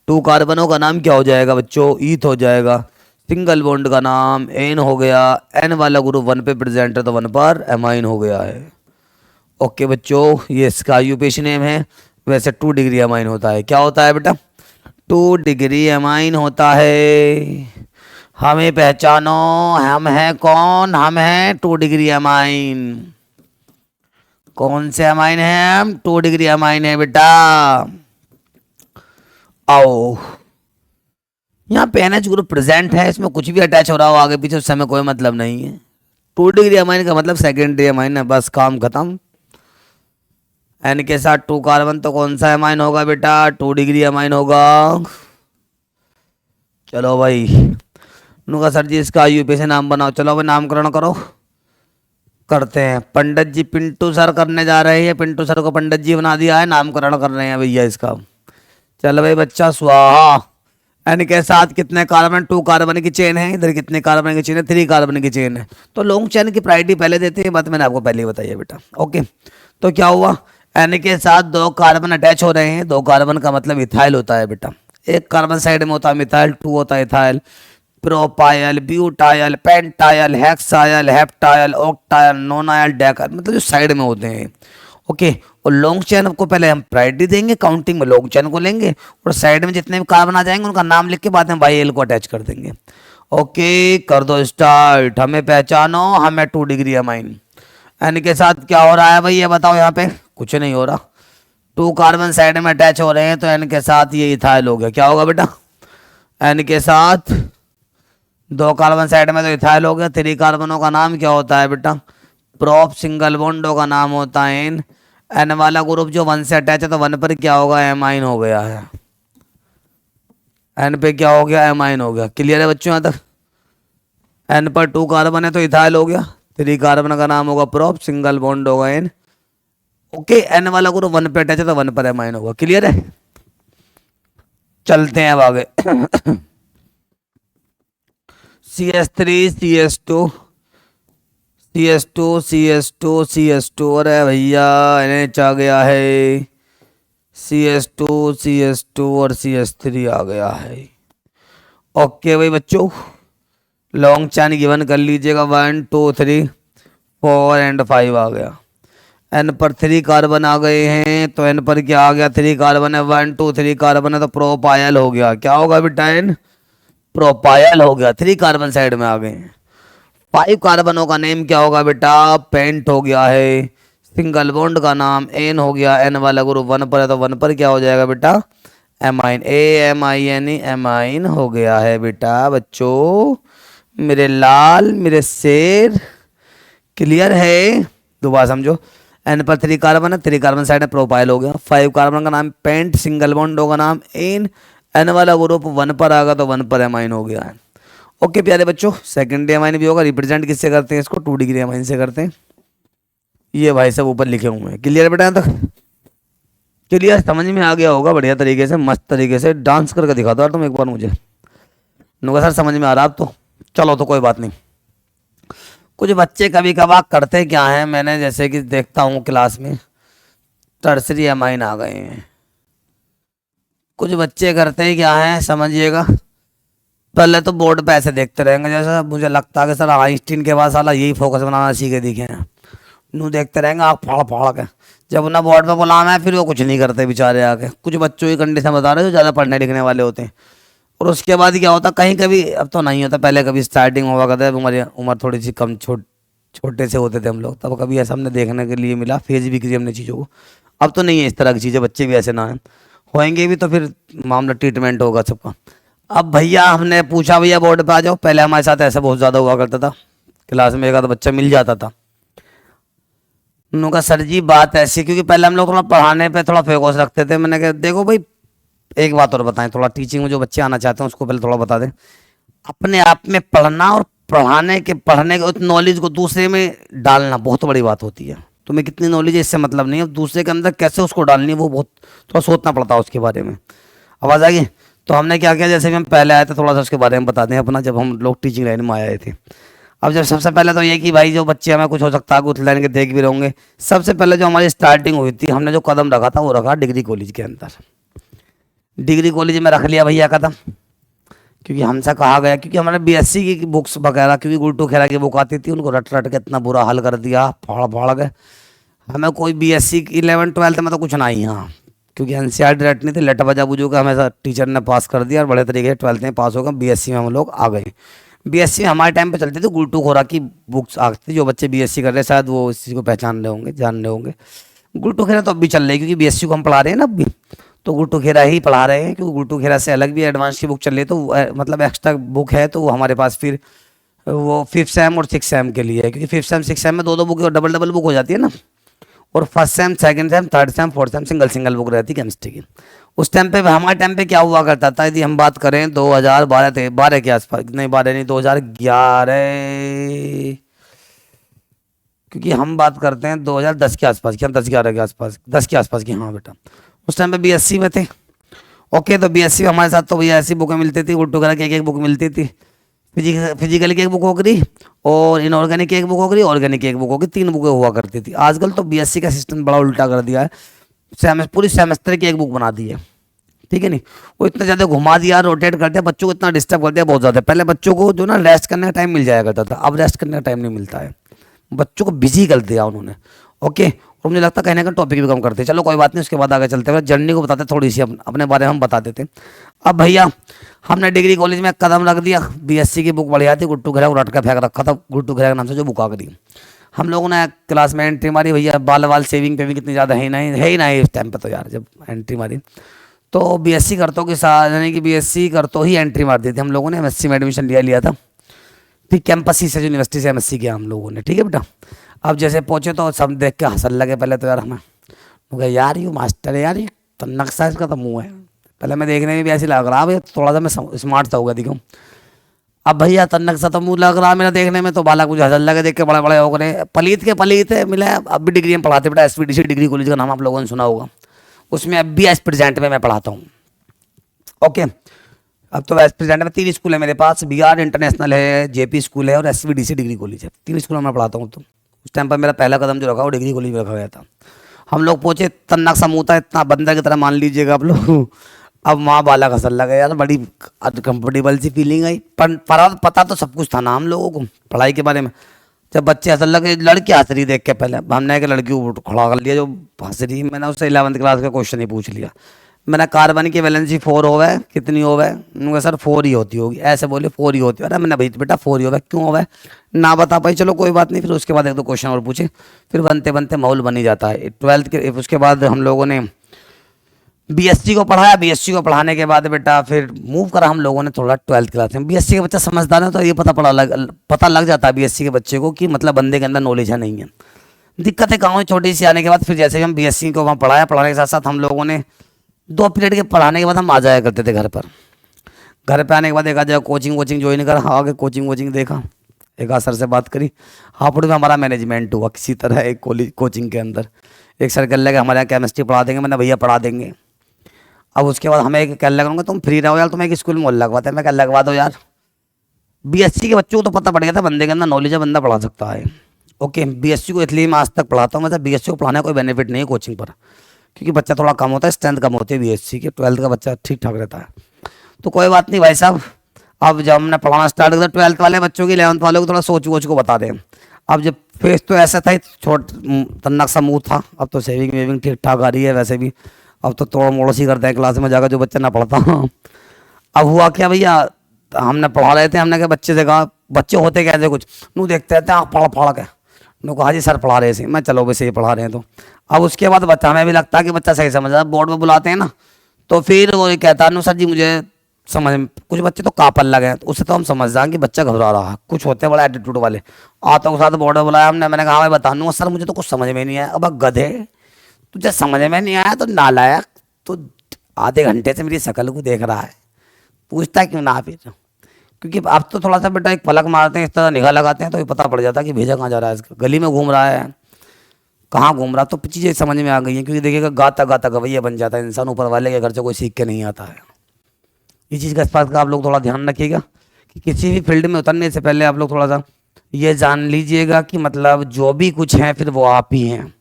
2 कार्बनों का नाम क्या हो जाएगा बच्चों? ईथ हो जाएगा। सिंगल बॉन्ड का नाम N हो गया। N वाला ग्रुप 1 पे प्रेजेंट है तो 1 पर एमाइन हो गया है। ओके बच्चों, ये इसका IUPAC नेम है। वैसे 2 डिग्री अमाइन होता है। क्या होता है बेटा? 2 डिग्री अमाइन होता है। हमें पहचानो, हम हैं कौन? हम हैं 2 डिग्री अमाइन। कौन से अमाइन है हम? 2 डिग्री अमाइन है बेटा। आओ, यहाँ पे NH ग्रुप प्रेजेंट है, इसमें कुछ भी अटैच हो रहा हो आगे पीछे, उस समय कोई मतलब नहीं है। 2 डिग्री अमाइन का मतलब सेकेंडरी अमाइन है, बस काम खत्म। N के साथ 2 कार्बन तो कौन सा अमाइन होगा बेटा? 2 डिग्री अमाइन होगा। चलो भाई, उनका सर जी इसका IUPAC से नाम बनाओ। चलो भाई नामकरण करो। करते हैं। पंडित जी पिंटू सर करने जा रहे हैं। पिंटू सर को पंडित जी बना दिया है, नामकरण कर रहे हैं भैया इसका। चल भाई बच्चा स्वाहा। N के साथ कितने कार्बन? 2 कार्बन की चेन है। इधर कितने कार्बन की चेन है? 3 कार्बन की चेन है। तो लॉन्ग चेन की प्रायोरिटी पहले देते हैं, बात मैंने आपको पहले ही बताई है बेटा। ओके, तो क्या हुआ? N के साथ 2 कार्बन अटैच हो रहे हैं। 2 कार्बन का मतलब इथाइल होता है बेटा। एक कार्बन साइड में होता है मिथाइल, 2 होता है ethyl. Propyl, butyl, pentyl, hexyl, heptyl, octyl, nonyl, डेकाइल, मतलब जो साइड में होते हैं। ओके, और लॉन्ग चेन को पहले हम प्रायोरिटी देंगे, काउंटिंग में लॉन्ग चेन को लेंगे और साइड में जितने भी कार्बन आ जाएंगे उनका नाम लिख के बाद में बाई एल को अटैच कर देंगे। ओके, कर दो स्टार्ट। हमें पहचानो, हमें 2 डिग्री अमाइन। N के साथ क्या हो रहा है भाई? ये बताओ। यहाँ पे कुछ नहीं हो रहा। 2 कार्बन साइड में अटैच हो रहे हैं तो N के साथ ये इथाइल हो गया। क्या होगा बेटा? N के साथ 2 कार्बन साइड में तो इथाइल हो गया। 3 कार्बनों का नाम क्या होता है बेटा? प्रोप। सिंगल बॉन्डों का नाम होता है N। N वाला ग्रुप जो 1 से अटैच है तो 1 पर क्या होगा? एमाइन हो गया है। N पे क्या हो गया? एमाइन हो गया। क्लियर है बच्चों यहाँ तक? N पर 2 कार्बन है तो इथाइल हो गया। 3 कार्बन का नाम होगा प्रोप, सिंगल बॉन्ड होगा N। ओके, N वाला ग्रुप 1 पे अटैच है तो 1 पर एमाइन होगा। क्लियर है? चलते हैं अब आगे। CH3 CH2 CH2 CH2 CH2, अरे भैया NH आ गया है। CH2 CH2 और CH3 आ गया है। ओके भाई बच्चों, लॉन्ग चैन गिवन कर लीजिएगा। 1 2 3 4 एंड 5 आ गया। N पर 3 कार्बन आ गए हैं तो N पर क्या आ गया? 3 कार्बन है। 1 2 3 कार्बन है तो प्रोपायल हो गया। क्या होगा बेटा? N प्रोपायल हो गया। 3 कार्बन साइड में आ गए हैं। 5 कार्बनों का नेम क्या होगा बेटा? पेंट हो गया है। सिंगल बॉन्ड का नाम N हो गया। N वाला ग्रुप 1 पर है तो 1 पर क्या हो जाएगा बेटा? एमाइन। AMINE, एमाइन हो गया है बेटा। बच्चों मेरे लाल, मेरे शेर, क्लियर है? दोबारा समझो। N पर 3 कार्बन है, 3 कार्बन साइड में प्रोपाइल हो गया। 5 कार्बन का नाम पेंट, सिंगल बॉन्ड होगा नाम एन, N वाला ग्रुप 1 पर आ गया तो 1 पर एमाइन हो गया है। ओके प्यारे बच्चों, सेकेंडरी एमाइन भी होगा। रिप्रेजेंट किससे करते हैं इसको? 2 डिग्री एमाइन से करते हैं। ये भाई सब ऊपर लिखे हुए हैं। क्लियर बेटा? यहाँ तक क्लियर? समझ में आ गया होगा बढ़िया तरीके से, मस्त तरीके से। डांस करके दिखा दो यार तुम एक बार मुझे। नुका सर समझ में आ रहा अब तो? चलो तो कोई बात नहीं। कुछ बच्चे कभी कभार करते क्या है, मैंने जैसे कि देखता हूँ क्लास में टर्सरी एमाइन आ गए हैं। कुछ बच्चे करते क्या है समझिएगा, पहले तो बोर्ड पे ऐसे देखते रहेंगे जैसा मुझे लगता है कि सर आइंस्टीन के पास साला यही फोकस बनाना सीखे दिखे हैं। नू देखते रहेंगे आँख फाड़ फाड़ के। जब उन्हें बोर्ड पे बुलाना है फिर वो कुछ नहीं करते बेचारे आके। कुछ बच्चों की कंडीशन बता रहे हैं जो ज़्यादा पढ़ने लिखने वाले होते हैं। और उसके बाद क्या होता कहीं कभी, अब तो नहीं होता, पहले कभी स्टार्टिंग हुआ करता है, हमारी उम्र थोड़ी सी कम छोटे से होते थे हम लोग, तब कभी ऐसा हमने देखने के लिए मिला, फेज भी किया हमने चीज़ों को। अब तो नहीं है इस तरह की चीज़ें, बच्चे भी ऐसे ना हैं, होएंगे भी तो फिर मामला ट्रीटमेंट होगा सबका। अब भैया हमने पूछा भैया बोर्ड पे आ जाओ। पहले हमारे साथ ऐसा बहुत ज़्यादा हुआ करता था, क्लास में एक आधा बच्चा मिल जाता था। उन्होंने कहा सर जी बात ऐसी, क्योंकि पहले हम लोग थोड़ा पढ़ाने पे थोड़ा फोकस रखते थे। मैंने कहा देखो भाई एक बात और बताएं, थोड़ा टीचिंग में जो बच्चे आना चाहते हैं उसको पहले थोड़ा बता दें। अपने आप में पढ़ना और पढ़ने के उस नॉलेज को दूसरे में डालना बहुत बड़ी बात होती है। तुम्हें कितनी नॉलेज है इससे मतलब नहीं है, दूसरे के अंदर कैसे उसको डालनी है वो बहुत थोड़ा सोचना पड़ता है उसके बारे में। आवाज़ आ गई? तो हमने क्या किया, जैसे कि हम पहले आए थे थोड़ा सा उसके बारे में बता दें अपना, जब हम लोग टीचिंग लाइन में आए थे। अब जब सबसे पहले तो ये कि भाई जो बच्चे हमें कुछ हो सकता है उस लाइन के देख भी रहोगे। सबसे पहले जो हमारी स्टार्टिंग हुई थी, हमने जो कदम रखा था वो रखा डिग्री कॉलेज के अंदर। डिग्री कॉलेज में रख लिया भैया कदम, क्योंकि हमसे कहा गया, क्योंकि हमारे बीएससी की बुक्स वगैरह, क्योंकि गुल्टू खेरा की बुक आती थी, उनको रट रट के इतना बुरा हाल कर दिया, फाड़ फाड़ के। हमें कोई बीएससी 11-12 में तो कुछ ना ही, हाँ, क्योंकि एनसीईआरटी रटनी थी, लट बजा बुझू का हमें टीचर ने पास कर दिया और बड़े तरीके से 12th में पास हो गए। बीएससी में हम लोग आ गए। बीएससी में हमारे टाइम पे चलती थी गुल्टू खोरा की बुक्स आती थी। जो बच्चे बीएससी कर रहे हैं शायद वो इस चीज़ को पहचान रहे होंगे, जान रहे होंगे। गुल्टू खेरा तो अब भी चल रही है, क्योंकि बीएससी को हम पढ़ा रहे हैं ना अब भी, तो गुल्टू खेरा ही पढ़ा रहे हैं। क्योंकि गुल्टू खेरा से अलग भी एडवांस की बुक चल रही है, तो मतलब एक्स्ट्रा बुक है तो वो हमारे पास फिर वो 5th सेम और 6th सेम के लिए है। क्योंकि 5th सेम 6th सेम में 2-2 बुक और डबल बुक हो जाती है ना। और 1st same 2nd same 3rd same 4th same single book रहती है केमिस्ट्री की। उस टाइम पे हमारे टाइम पे क्या हुआ करता था, यदि हम बात करें 2012 के आसपास, नहीं 12 नहीं 2011, क्योंकि हम बात करते हैं 2010 के आसपास की, हम 10-11 के आसपास, 10 के आसपास की, हाँ बेटा उस टाइम पे बीएससी में थे। ओके, तो बीएससी में हमारे साथ तो भैया ऐसी बुकें मिलती थी, गुल्टू खेरा की एक बुक मिलती थी, फिजिकल की एक बुक हो गई और इनऑर्गेनिक की एक बुक हो गई, ऑर्गेनिक की एक बुक हो गई, 3 बुकें हुआ करती थी। आजकल तो बीएससी का सिस्टम बड़ा उल्टा कर दिया है, पूरी सेमेस्टर की एक बुक बना दी है, ठीक है नहीं। वो इतना ज़्यादा घुमा दिया, रोटेट कर दिया, बच्चों को इतना डिस्टर्ब कर दिया बहुत ज़्यादा। पहले बच्चों को जो ना रेस्ट करने का टाइम मिल जाया करता था, अब रेस्ट करने का टाइम नहीं मिलता है, बच्चों को बिजी कर दिया उन्होंने। ओके, और मुझे लगता है कहने का टॉपिक भी कम करते हैं। चलो कोई बात नहीं, उसके बाद आगे चलते हैं, जर्नी को बताते थोड़ी सी, अपने बारे में हम बता देते। अब भैया हमने डिग्री कॉलेज में कदम रख दिया, बीएससी की बुक बढ़िया थी, गुट्टू खेरा को रट कर फेंक रखा था, गुट्टू खेरा के नाम से जो बुक आ गई। हम लोगों ने क्लास में एंट्री मारी, भैया बाल सेविंग पे भी कितनी ज़्यादा है ही नहीं इस टाइम पर तो यार। जब एंट्री मारी तो बीएससी करतों के साथ, यानी कि बीएससी करतों ही एंट्री मार दी थी हम लोगों ने। एमएससी में एडमिशन लिया था, फिर कैंपस ही से यूनिवर्सिटी से एमएससी किया हम लोगों ने, ठीक है बेटा। अब जैसे पहुँचे तो सब देख के हंसन लगे पहले तो यार, हमें कहा यार ये मास्टर है यार, ये तन्नक साइज का तो मुँह है। पहले मैं देखने में भी ऐसे लग रहा, भैया थोड़ा सा मैं स्मार्ट सा होगा दिखूँ। अब भैया तन्नक सा तो मुँह लग रहा मेरा देखने में, तो बालक मुझे हंसन लगे देख के, बड़े बड़े हो गए, पलीत है मिले। अब भी डिग्री में पढ़ाते बेटा, एसपीडीसी डिग्री कॉलेज का नाम आप लोगों ने सुना होगा, उसमें अब भी एज प्रेजेंट में मैं पढ़ाता हूँ। ओके, अब तो एज प्रेजेंट में 3 स्कूल है मेरे पास, बीआर इंटरनेशनल है, जेपी स्कूल है और एसवीडीसी डिग्री कॉलेज है। 3 स्कूल में पढ़ाता हूँ। तो उस टाइम पर मेरा पहला कदम जो रखा वो डिग्री कॉलेज में रखा गया था। हम लोग पहुँचे, तन्नक सा मुँह था, इतना बंदर की तरह मान लीजिएगा आप लोग। अब वहाँ बालक हंसन लगे यार, बड़ी अनकम्फर्टेबल सी फीलिंग आई। पर पता तो सब कुछ था ना हम लोगों को पढ़ाई के बारे में। जब बच्चे हंसन लगे, लड़की हंस रही देख के, पहले हमने एक लड़की को खड़ा कर लिया जो हंस रही, मैंने उससे 11th क्लास का क्वेश्चन ही पूछ लिया। मैंने कार्बन की वैलेंसी 4 होवे, कितनी होवे? उन्होंने सर 4 ही होती होगी, ऐसे बोले 4 ही होती है। अरे मैंने भाई बेटा 4 ही होवे, क्यों होवे ना बता पाई, चलो कोई बात नहीं। फिर उसके बाद 1-2 क्वेश्चन और पूछे, फिर बनते बनते माहौल बन ही जाता है। 12th के उसके बाद हम लोगों ने बीएससी को पढ़ाया। बीएससी को पढ़ाने के बाद बेटा फिर मूव करा हम लोगों ने थोड़ा 12th क्लास में। बीएससी के बच्चा समझदार है तो ये पता लग जाता है बीएससी के बच्चे को कि मतलब बंदे के अंदर नॉलेज है नहीं है। दिक्कतें कहाँ हुई छोटी सी आने के बाद, फिर जैसे ही हम बीएससी को वहाँ पढ़ाया, पढ़ाने के साथ साथ हम लोगों ने 2 पीरियड के पढ़ाने के बाद हम आ जाया करते थे घर पर। घर पे आने के बाद एक आध जगह कोचिंग वोचिंग ज्वाइन करा, आगे कोचिंग वोचिंग देखा, एक आध सर से बात करी, हापुड़ में हमारा मैनेजमेंट हुआ किसी तरह एक कोचिंग के अंदर। एक सर कह लगे हमारे यहाँ केमिस्ट्री पढ़ा देंगे, मैंने भैया पढ़ा देंगे। अब उसके बाद हमें एक कह लगा तुम फ्री रहो यार, तुम एक स्कूल में लगवाते हैं, मैं कह लगवा दो यार। बीएससी के बच्चों को तो पता पड़ गया था बंदे के अंदर नॉलेज है, बंदा पढ़ा सकता है। ओके, बीएससी को इसलिए मैं आज तक पढ़ाता हूँ, मतलब बीएससी को पढ़ाने का कोई बेनिफिट नहीं है कोचिंग पर, क्योंकि बच्चा थोड़ा कम होता है, स्ट्रेंथ कम होती है बीएससी की। 12th का बच्चा ठीक ठाक रहता है, तो कोई बात नहीं भाई साहब। अब जब हमने पढ़ाना स्टार्ट किया 12th वाले बच्चों की, 11th वालों को थोड़ा सोच वोच को बता दें। अब जब फेस तो ऐसा था, छोट तन्नक सा मुँह था, अब तो सेविंग वेविंग ठीक ठाक आ रही है वैसे भी। अब तो तोड़ मोड़ सी करते हैं क्लास में जाकर जो बच्चा ना पढ़ता। अब हुआ क्या भैया, हमने पढ़ा रहे थे, हमने कहा बच्चे से कहा, बच्चे होते कैसे कुछ नू देखते रहते हैं पढ़ पढ़ के, नो कहा जी सर पढ़ा रहे थे, मैं चलो वैसे ही पढ़ा रहे हैं। तो अब उसके बाद बच्चा, हमें भी लगता है कि बच्चा सही समझ रहा है, बोर्ड में बुलाते हैं ना, तो फिर वो ये कहता है नो सर जी मुझे समझ में, कुछ बच्चे तो कापन लगे हैं, तो उससे तो हम समझ जाएं कि बच्चा घबरा रहा है। कुछ होते हैं बड़ा एटीट्यूड वाले, आता के साथ बोर्ड में बुलाया हमने, मैंने कहा मैं बता दूंगा सर मुझे तो कुछ समझ में नहीं आया। अब गधे, तुझे समझ में नहीं आया तो नालायक, तो आधे घंटे से मेरी शक्ल को देख रहा है, पूछता है क्यों ना फिर। क्योंकि अब तो थोड़ा सा बेटा एक पलक मारते हैं, इस तरह निगाह लगाते हैं तो ये पता पड़ जाता है कि भेजा कहाँ जा रहा है इसका, गली में घूम रहा है, कहाँ घूम रहा, तो चीज़ें समझ में आ गई हैं। क्योंकि देखिएगा गाता गाता गवैया बन जाता है इंसान, ऊपर वाले के घर से कोई सीख के नहीं आता है। इस चीज़ का इस बात का आप लोग थोड़ा ध्यान रखिएगा कि किसी भी फील्ड में उतरने से पहले आप लोग थोड़ा सा ये जान लीजिएगा कि मतलब जो भी कुछ है फिर वो आप ही हैं।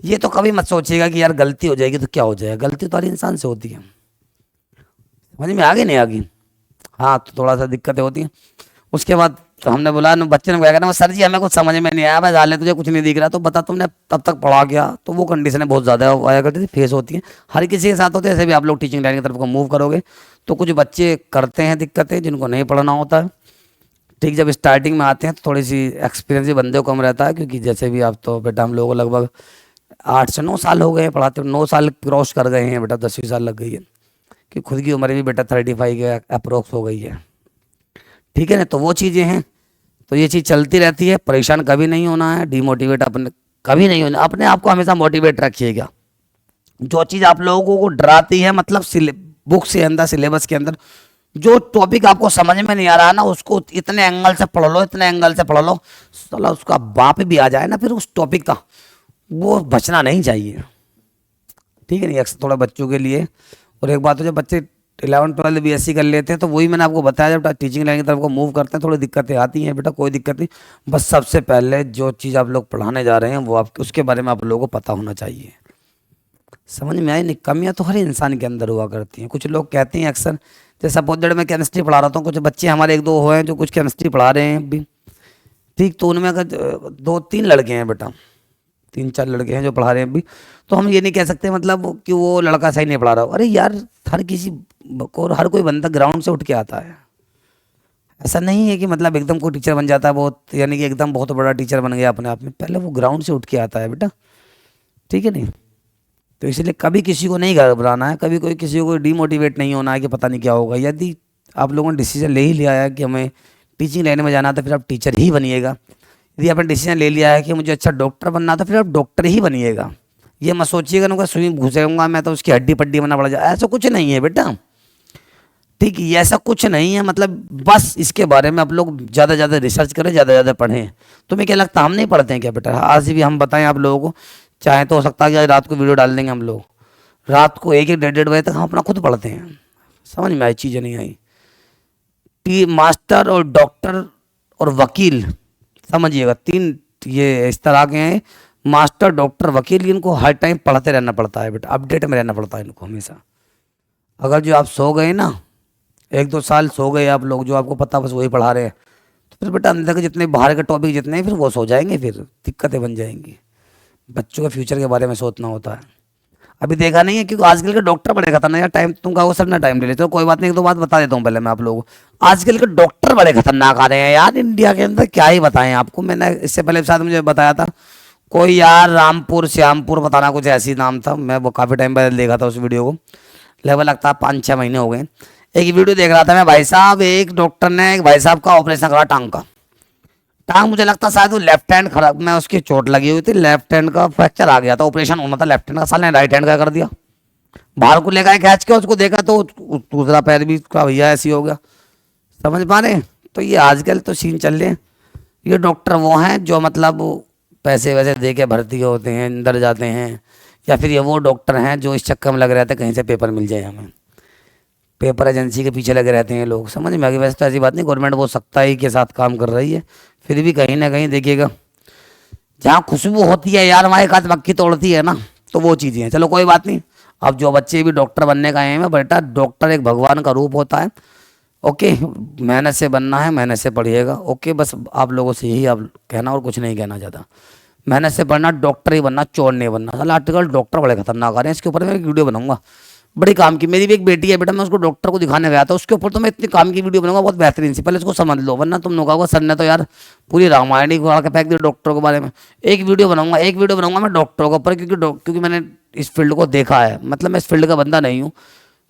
ये तो कभी मत सोचिएगा कि यार गलती हो जाएगी तो क्या हो जाएगा, गलती तो हर इंसान से होती है। समझ में आ गई नहीं आ गई? हाँ, तो थोड़ा सा दिक्कतें होती हैं। उसके बाद तो हमने बोला ना, बच्चे ने क्या कहना, सर जी हमें कुछ समझ में नहीं आया, मैं डाले तुझे कुछ नहीं दिख रहा, तो बता तुमने तब तक पढ़ा गया। तो वो कंडीशनें बहुत ज़्यादा आया करती थी, फेस होती हैं, हर किसी के साथ होते हैं। ऐसे भी आप लोग टीचिंग लाइन की तरफ को मूव करोगे तो कुछ बच्चे करते हैं दिक्कतें जिनको नहीं पढ़ना होता है। ठीक, जब स्टार्टिंग में आते हैं तो थोड़ी सी एक्सपीरियंस भी बंदे को कम रहता है, क्योंकि जैसे भी आप तो बेटा हम लोगों को लगभग 8 से 9 साल हो गए हैं पढ़ाते, 9 साल क्रॉस कर गए हैं बेटा, 10वीं साल लग गई है, कि खुद की उम्र भी बेटा 35 के अप्रोक्स हो गई है। ठीक है ना, तो वो चीज़ें हैं, तो ये चीज़ चलती रहती है। परेशान कभी नहीं होना है, डिमोटिवेट अपने कभी नहीं होना, अपने आप को हमेशा मोटिवेट रखिएगा। जो चीज़ आप लोगों को डराती है, मतलब बुक से अंदर, सिलेबस के अंदर जो टॉपिक आपको समझ में नहीं आ रहा है ना, उसको इतने एंगल से पढ़ लो, इतने एंगल से पढ़ लो, साला उसका बाप भी आ जाए ना फिर उस टॉपिक का, वो बचना नहीं चाहिए। ठीक है नहीं, अक्सर थोड़ा बच्चों के लिए। और एक बात हो, जब बच्चे 11 12 बीएससी कर लेते हैं तो वही मैंने आपको बताया, जब टीचिंग लाइन की तरफ को मूव करते हैं थोड़ी दिक्कतें आती हैं बेटा, कोई दिक्कत नहीं। बस सबसे पहले जो चीज़ आप लोग पढ़ाने जा रहे हैं वो आप उसके बारे में आप लोगों को पता होना चाहिए। समझ में आई नहीं? कमियाँ तो हर इंसान के अंदर हुआ करती हैं। कुछ लोग कहते हैं अक्सर, जैसे सपोज दैट मैं केमिस्ट्री पढ़ा रहा हूँ, कुछ बच्चे हमारे 1 2 हुए हैं जो कुछ केमिस्ट्री पढ़ा रहे हैं अभी, ठीक, तो उनमें अगर 2 3 लड़के हैं बेटा, 3 4 लड़के हैं जो पढ़ा रहे हैं अभी, तो हम ये नहीं कह सकते मतलब कि वो लड़का सही नहीं पढ़ा रहा हो। अरे यार, हर किसी को, हर कोई बंदा ग्राउंड से उठ के आता है। ऐसा नहीं है कि मतलब एकदम कोई टीचर बन जाता है बहुत, यानी कि एकदम बहुत बड़ा टीचर बन गया अपने आप में, पहले वो ग्राउंड से उठ के आता है बेटा। ठीक है नहीं, तो इसलिए कभी किसी को नहीं घबराना है, कभी कोई किसी को डीमोटिवेट नहीं होना है कि पता नहीं क्या होगा। यदि आप लोगों ने डिसीजन ले ही लिया है कि हमें टीचिंग लाइन में जाना है तो फिर आप टीचर ही बनिएगा। यदि आपने डिसीजन ले लिया है कि मुझे अच्छा डॉक्टर बनना तो फिर आप डॉक्टर ही बनिएगा। ये मत सोचिएगा ना सुई घुसेऊंगा मैं तो उसकी हड्डी पट्टी बनना पड़ जाए, ऐसा कुछ नहीं है बेटा। ठीक है, ऐसा कुछ नहीं है, मतलब बस इसके बारे में आप लोग ज़्यादा ज़्यादा रिसर्च करें, ज़्यादा ज़्यादा पढ़ें। तुम्हें क्या लगता है हम नहीं पढ़ते हैं क्या बेटा? आज भी हम बताएं आप लोगों को, चाहे तो हो सकता है कि आज रात को वीडियो डाल देंगे हम लोग, रात को 1 1 1:30 बजे तक हम अपना खुद पढ़ते हैं। समझ में आई चीज़ें नहीं आई? मास्टर और डॉक्टर और वकील, समझिएगा 3 ये इस तरह के हैं, मास्टर डॉक्टर वकील, इनको हर टाइम पढ़ते रहना पड़ता है बेटा, अपडेट में रहना पड़ता है इनको हमेशा। अगर जो आप सो गए ना, 1 2 साल सो गए आप लोग, जो आपको पता बस वही पढ़ा रहे हैं, तो फिर बेटा अंदर के जितने बाहर के टॉपिक जितने हैं फिर वो सो जाएंगे, फिर दिक्कतें बन जाएंगी। बच्चों के फ्यूचर के बारे में सोचना होता है। अभी देखा नहीं है क्योंकि आजकल के डॉक्टर बड़े खतरनाक यार, टाइम तुम कहो सर ना टाइम ले लेते हो, कोई बात नहीं, 1 2 बात बता देता हूँ पहले मैं आप लोगों को। आजकल के डॉक्टर बड़े खतरनाक आ रहे हैं यार इंडिया के अंदर, क्या ही बताएं आपको। मैंने इससे पहले शायद मुझे बताया था कोई यार, रामपुर श्यामपुर बताना कुछ ऐसी नाम था, मैं वो काफ़ी टाइम पहले देखा था उस वीडियो को, लगभग लगता है 5 6 महीने हो गए। एक वीडियो देख रहा था मैं, भाई साहब एक डॉक्टर ने एक भाई साहब का ऑपरेशन करा टांग मुझे लगता शायद वो लेफ्ट हैंड खराब, मैं उसकी चोट लगी हुई थी, लेफ्ट हैंड का फ्रैक्चर आ गया था, ऑपरेशन होना था लेफ्ट हैंड का, साले ने राइट हैंड का कर दिया। बाहर को लेकर खींच के उसको देखा तो दूसरा पैर भी उसका भैया ऐसी हो गया। समझ पा रहे हैं? तो ये आजकल तो सीन चल रहे हैं। ये डॉक्टर वो हैं जो मतलब पैसे वैसे दे के भर्ती होते हैं, अंदर जाते हैं, या फिर ये वो डॉक्टर हैं जो इस चक्कर में लगे रहते हैं कहीं से पेपर मिल जाए हमें, पेपर एजेंसी के पीछे लगे रहते हैं लोग। समझ में आ गई? वैसे तो ऐसी बात नहीं, गवर्नमेंट वो सख्ताई के साथ काम कर रही है, फिर भी कहीं ना कहीं देखिएगा जहाँ खुशबू होती है यार वहाँ एक आध मक्खी तोड़ती है ना, तो वो चीज़ें हैं। चलो कोई बात नहीं। अब जो बच्चे भी डॉक्टर बनने का एम है बेटा, डॉक्टर एक भगवान का रूप होता है। ओके, मेहनत से बनना है, मेहनत से पढ़िएगा। ओके, बस आप लोगों से यही आप कहना, और कुछ नहीं कहना ज़्यादा। मेहनत से पढ़ना, डॉक्टर ही बनना, चोर नहीं बनना। साला आजकल डॉक्टर बड़े खतरनाक आ रहे हैं, इसके ऊपर मैं एक वीडियो बनाऊंगा, बड़ी काम की। मेरी भी एक बेटी है बेटा, मैं उसको डॉक्टर को दिखाने गया था, उसके ऊपर तो मैं इतनी काम की वीडियो बनाऊंगा बहुत बेहतरीन सी, पहले इसको समझ लो, वरना तुम लोग कहोगे सर ने तो यार पूरी रामायण ही उड़ा के फेंक दी डॉक्टरों के बारे में। एक वीडियो बनाऊंगा, एक वीडियो बनाऊंगा मैं डॉक्टरों के ऊपर, क्योंकि मैंने इस फील्ड को देखा है। मतलब मैं इस फील्ड का बंदा नहीं हूँ,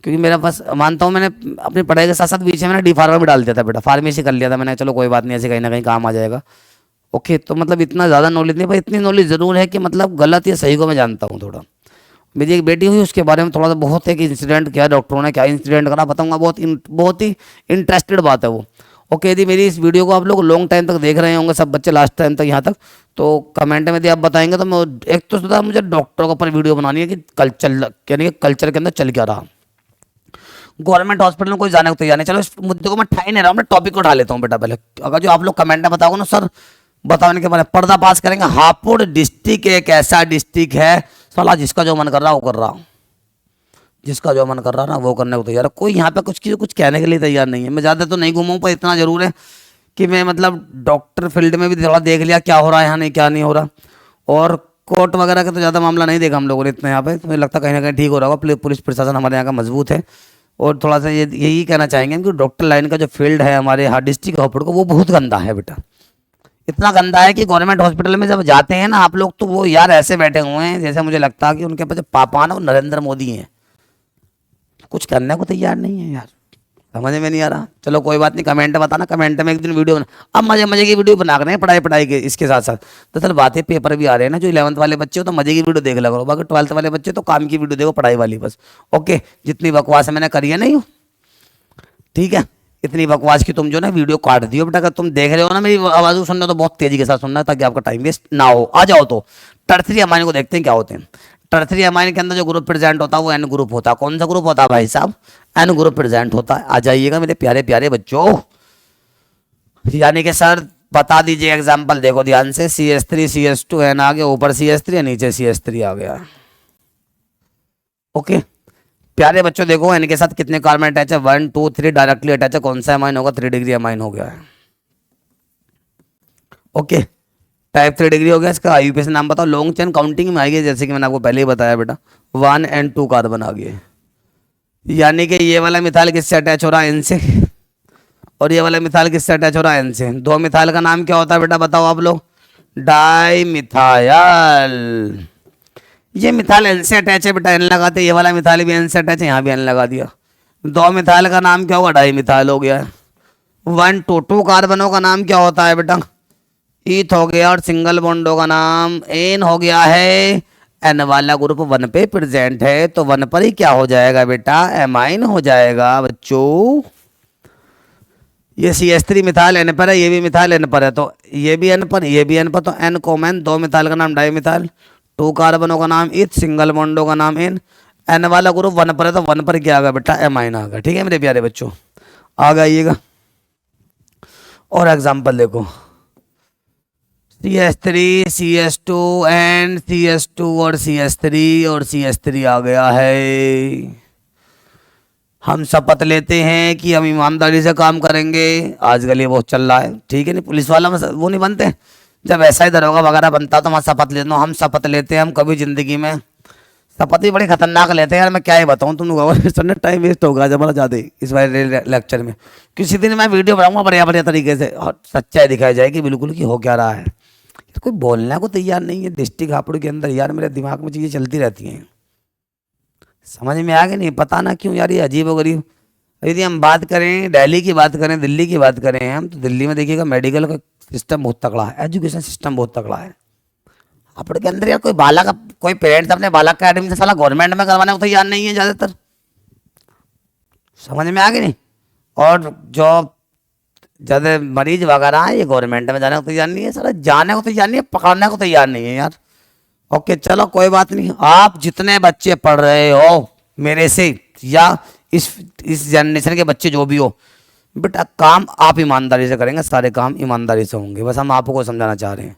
क्योंकि मेरा पास मानता हूँ, मैंने अपनी पढ़ाई के साथ साथ बीच में मैंने डी फार्मा भी डाल दिया था बेटा, फार्मेसी कर लिया था मैंने। चलो कोई बात नहीं, ऐसे कहीं ना कहीं काम आ जाएगा। ओके, तो मतलब इतना ज़्यादा नॉलेज नहीं, पर इतनी नॉलेज ज़रूर है कि मतलब गलत या सही को मैं जानता हूँ थोड़ा। मेरी एक बेटी हुई, उसके बारे में थोड़ा सा बहुत एक इंसिडेंट किया, डॉक्टरों ने क्या इंसिडेंट करा बताऊंगा, बहुत ही इंटरेस्टेड बात है वो। ओके, यदि मेरी इस वीडियो को आप लोग लॉन्ग टाइम तक देख रहे होंगे सब बच्चे, लास्ट टाइम तक यहाँ तक, तो कमेंट में यदि आप बताएंगे तो मैं एक तो सोचा मुझे डॉक्टरों के ऊपर वीडियो बनानी है कि कल्चर, यानी कि कल्चर के अंदर चल क्या रहा। गवर्नमेंट हॉस्पिटल में कोई जाने को तैयार नहीं। चलो इस मुद्दे को मैं ठा ही नहीं रहा हूँ, मैं टॉपिक को उठा लेता हूँ बेटा पहले। अगर जो आप लोग कमेंट में बताओगे ना सर बताने के बारे में पर्दाफाश करेंगे। हापुड़ डिस्ट्रिक्ट एक ऐसा डिस्ट्रिक्ट है साला जिसका जो मन कर रहा है वो कर रहा, जिसका जो मन कर रहा है ना वो करने को तैयार है। कोई यहाँ पे कुछ कहने के लिए तैयार नहीं है। मैं ज़्यादा तो नहीं घूमा हूँ, पर इतना जरूर है कि मैं मतलब डॉक्टर फील्ड में भी थोड़ा देख लिया क्या हो रहा है यहाँ, नहीं क्या नहीं हो रहा। और कोर्ट वगैरह का तो ज़्यादा मामला नहीं देखा हम लोगों ने इतना यहाँ पे, तो मुझे लगता है कहीं ना कहीं ठीक हो रहा होगा। पुलिस प्रशासन हमारे यहाँ का मजबूत है। और थोड़ा सा यही कहना चाहेंगे कि डॉक्टर लाइन का जो फील्ड है हमारे यहाँ डिस्ट्रिक्ट हापुड़ को, वो बहुत गंदा है बेटा। इतना गंदा है कि गवर्नमेंट हॉस्पिटल में जब जाते हैं ना आप लोग, तो वो यार ऐसे बैठे हुए हैं जैसे मुझे लगता है कि उनके पास जो पापा ना वो नरेंद्र मोदी हैं, कुछ करने को तैयार नहीं है यार। समझ में नहीं आ रहा। चलो कोई बात नहीं, कमेंट बताना, कमेंट में एक दिन वीडियो बना। अब मजे मजे की वीडियो बना रहे हैं पढ़ाई के इसके साथ साथ। तो चल बातें, पेपर भी आ रहे हैं ना, जो 11th वाले बच्चे हो तो मजे की वीडियो देख लगा करो, बाकी 12th वाले बच्चे तो काम की वीडियो देखो, पढ़ाई वाली बस। ओके, जितनी बकवास मैंने करी है नहीं, ठीक है, इतनी बकवास की तुम जो ना वीडियो काट दियो बेटा। अगर तुम देख रहे हो ना मेरी आवाज़ सुनना तो बहुत तेजी के साथ सुनना है, ताकि आपका टाइम वेस्ट ना हो। आ जाओ तो टर्सरी अमाइन को देखते हैं क्या होते हैं। टर्सरी अमाइन के अंदर जो ग्रुप प्रेजेंट होता है वो एन ग्रुप होता है। कौन सा ग्रुप होता है भाई साहब? एन ग्रुप प्रेजेंट होता है। आ जाइएगा मेरे प्यारे प्यारे बच्चों। यानी कि सर बता दीजिए एग्जाम्पल, देखो ध्यान से, CH3 CH2 एन आ गया, ऊपर CH3 नीचे CH3 आ गया। ओके प्यारे बच्चों, देखो एन के साथ कितने कार्बन अटैच है, 1 2 3 डायरेक्टली अटैच है। कौन सा अमाइन होगा? 3 डिग्री अमाइन हो गया है। ओके, टाइप 3 डिग्री हो गया। इसका IUPAC नाम बताओ। लॉन्ग चेन काउंटिंग में आएगी, जैसे कि मैंने आपको पहले ही बताया बेटा, 1 and 2 कार्बन आ गए। यानी कि ये वाला मिथाइल किससे अटैच हो रहा है? एन से। और ये वाला मिथाइल किससे अटैच हो रहा है? एन से। दो मिथाइल का नाम क्या होता है बेटा बताओ आप लोग? Di methyl. ये मिथाइल एन से अटैच है बेटा, एन लगाते। ये वाला मिथाइल भी एन से अटैच है, यहाँ भी एन लगा दिया। दो मिथाइल का नाम क्या होगा? डाई मिथाइल हो गया। 1 2 2 कार्बनों का नाम क्या होता है बेटा? ईथ हो गया। और सिंगल बॉन्डों का नाम एन हो गया है। एन वाला ग्रुप 1 पे प्रेजेंट है, तो 1 पर ही क्या हो जाएगा बेटा? एमाइन हो जाएगा बच्चों। ये CH3 मिथाइल एन पर है, ये भी मिथाइल एन पर है, तो ये भी एन पर, ये भी एन पर, तो एन कॉमन। दो मिथाइल का नाम डाई मिथाइल, 2 कार्बनों का नाम ईथ, सिंगल बॉन्डों का नाम एन। एन वाला ग्रुप 1 पर है, तो 1 पर क्या आ गया बेटा? एमाइन आ गया। ठीक है मेरे प्यारे बच्चों, आ जाइएगा। और एग्जाम्पल देखो, CH3 CH2 एंड CH2 और CH3 और CH3 आ गया है। हम शपथ लेते हैं कि हम ईमानदारी से काम करेंगे। आजकल ये बहुत चल रहा है, ठीक है नहीं, पुलिस वाला में वो नहीं बनते, जब ऐसा ही दरोगा वगैरह बनता तो मैं शपथ लेता हूँ। हम शपथ लेते हैं, हम कभी जिंदगी में शपथ भी बड़ी खतरनाक लेते हैं यार। मैं क्या ही बताऊँ तुम लोगों को, टाइम वेस्ट होगा जब ज़्यादा इस वाले लेक्चर में। किसी दिन मैं वीडियो बनाऊंगा बढ़िया बढ़िया तरीके से, और सच्चाई दिखाई जाएगी बिल्कुल कि हो क्या रहा है। तो कोई बोलने को तैयार नहीं है डिस्ट्रिक्ट हापुड़ के अंदर यार। मेरे दिमाग में चीज़ें चलती रहती हैं, समझ में आ गई नहीं, पता ना क्यों यार ये अजीब व गरीब। यदि हम बात करें दिल्ली की बात करें, दिल्ली की बात करें हम, तो दिल्ली में देखिएगा मेडिकल का सिस्टम बहुत तगड़ा है, एजुकेशन सिस्टम बहुत तगड़ा है। अपने के अंदर यार कोई बालक कोई पेरेंट्स अपने बालक का एडमिशन साला गवर्नमेंट में करवाने को तैयार नहीं है ज़्यादातर, समझ में आ गई नहीं। और जो ज़्यादा मरीज वगैरह हैं ये गवर्नमेंट में जाने को तैयार नहीं है, साला जाने को तैयार नहीं है, पकड़ने को तैयार नहीं है यार। ओके चलो कोई बात नहीं, आप जितने बच्चे पढ़ रहे हो मेरे से या इस जनरेशन के बच्चे जो भी हो, बेटा काम आप ईमानदारी से करेंगे, सारे काम ईमानदारी से होंगे, बस हम आपको समझाना चाह रहे हैं।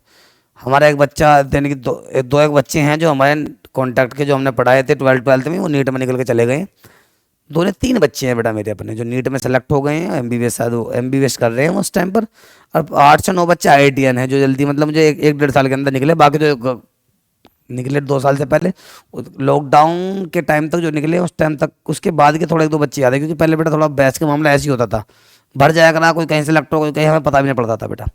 हमारा एक बच्चा यानी कि दो एक बच्चे हैं जो हमारे कॉन्टैक्ट के, जो हमने पढ़ाए थे ट्वेल्थ में, वो नीट में निकल के चले गए। दो ने तीन बच्चे हैं बेटा मेरे अपने जो नीट में सेलेक्ट हो गए हैं, MBBS शायद वो MBBS कर रहे हैं उस टाइम पर। और 8 से 9 बच्चे IITian हैं जो जल्दी मतलब मुझे एक डेढ़ साल के अंदर निकले, बाकी जो निकले 2 साल से पहले, लॉकडाउन के टाइम तक जो निकले उस टाइम तक, उसके बाद के थोड़े 1-2 बच्चे याद है, क्योंकि पहले बेटा थोड़ा बैच का मामला ऐसे ही होता था, भर जाया करा, कोई कहीं सेलेक्ट हो कोई कहीं, हमें पता भी नहीं पड़ता था बेटा।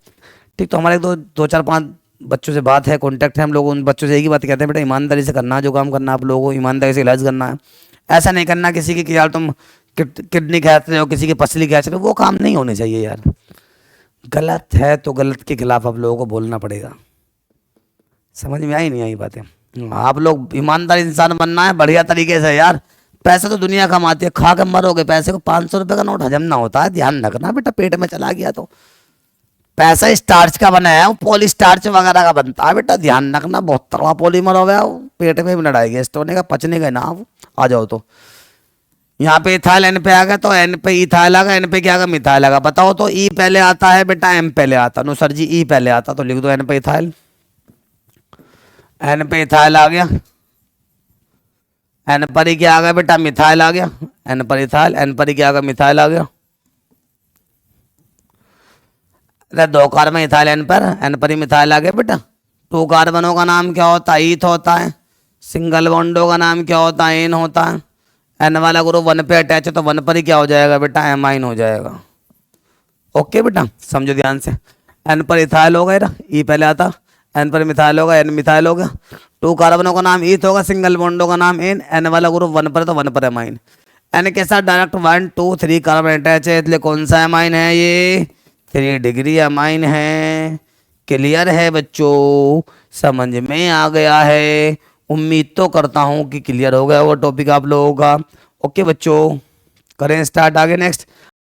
ठीक, तो हमारे 2-4-5 बच्चों से बात है, कॉन्टैक्ट है, हम लोग उन बच्चों से एक ही बात कहते हैं, बेटा ईमानदारी से करना जो काम करना, आप लोगों को ईमानदारी से इलाज करना है। ऐसा नहीं करना किसी की कि यार तुम किडनी खींच रहे हो, किसी की पसली खींच रहे हो, वो काम नहीं होने चाहिए यार। गलत है तो गलत के खिलाफ आप लोगों को बोलना पड़ेगा। समझ में आई नहीं आई बातें? आप लोग ईमानदार इंसान बनना है बढ़िया तरीके से यार। पैसे तो दुनिया कमाती है, खा के मरोगे पैसे को। 500 रुपये का नोट हजम ना होता है, ध्यान रखना बेटा, पेट में चला गया तो। पैसा स्टार्च का बना है, वो पॉली स्टार्च वगैरह का बनता है बेटा, ध्यान रखना। बहुत तगड़ा पॉलीमर हो गया, पेट में भी लड़ाई गेस्ट होने का, पचने का ना वो आ जाओ तो। यहाँ पे इथाइल N पे आ गया तो N पे इथाइल आ गया, N पे क्या आ गया, मिथाइल आ गया। बताओ तो E पहले आता है बेटा M पहले आता? नो सर जी E पहले आता, तो लिख दो N पे इथाइल। N पे इथाइल आ गया, N पर ही क्या आ गया बेटा, मिथाइल आ गया। N पर इथाइल, N पर ही क्या आ गया, मिथाइल आ गया। अरे 2 कार्बन इथाइल N पर, N पर ही मिथाइल आ गया बेटा। 2 कार्बनों का नाम क्या होता है, ईथ होता है। सिंगल बॉन्डों का नाम क्या होता है, एन होता है। N वाला ग्रुप 1 पे अटैच है तो 1 पर ही क्या हो जाएगा बेटा, एमाइन हो जाएगा। ओके बेटा, समझो ध्यान से। N पर इथाइल हो गया, E पहले आता, N पर मिथाइल होगा, N मिथाइल हो गया। 2 कार्बनों का नाम ईथ होगा, सिंगल बॉन्डों का नाम एन, N वाला ग्रुप 1 पर है तो 1 पर एमाइन। N के साथ डायरेक्ट 1 2 3 कार्बन अटैच है, इसलिए कौन सा एमाइन है ये, 3 डिग्री एमाइन है। क्लियर है बच्चों, समझ में आ गया है? उम्मीद तो करता हूँ कि क्लियर हो गया वो टॉपिक आप लोगों का। ओके बच्चों, करें स्टार्ट आगे नेक्स्ट।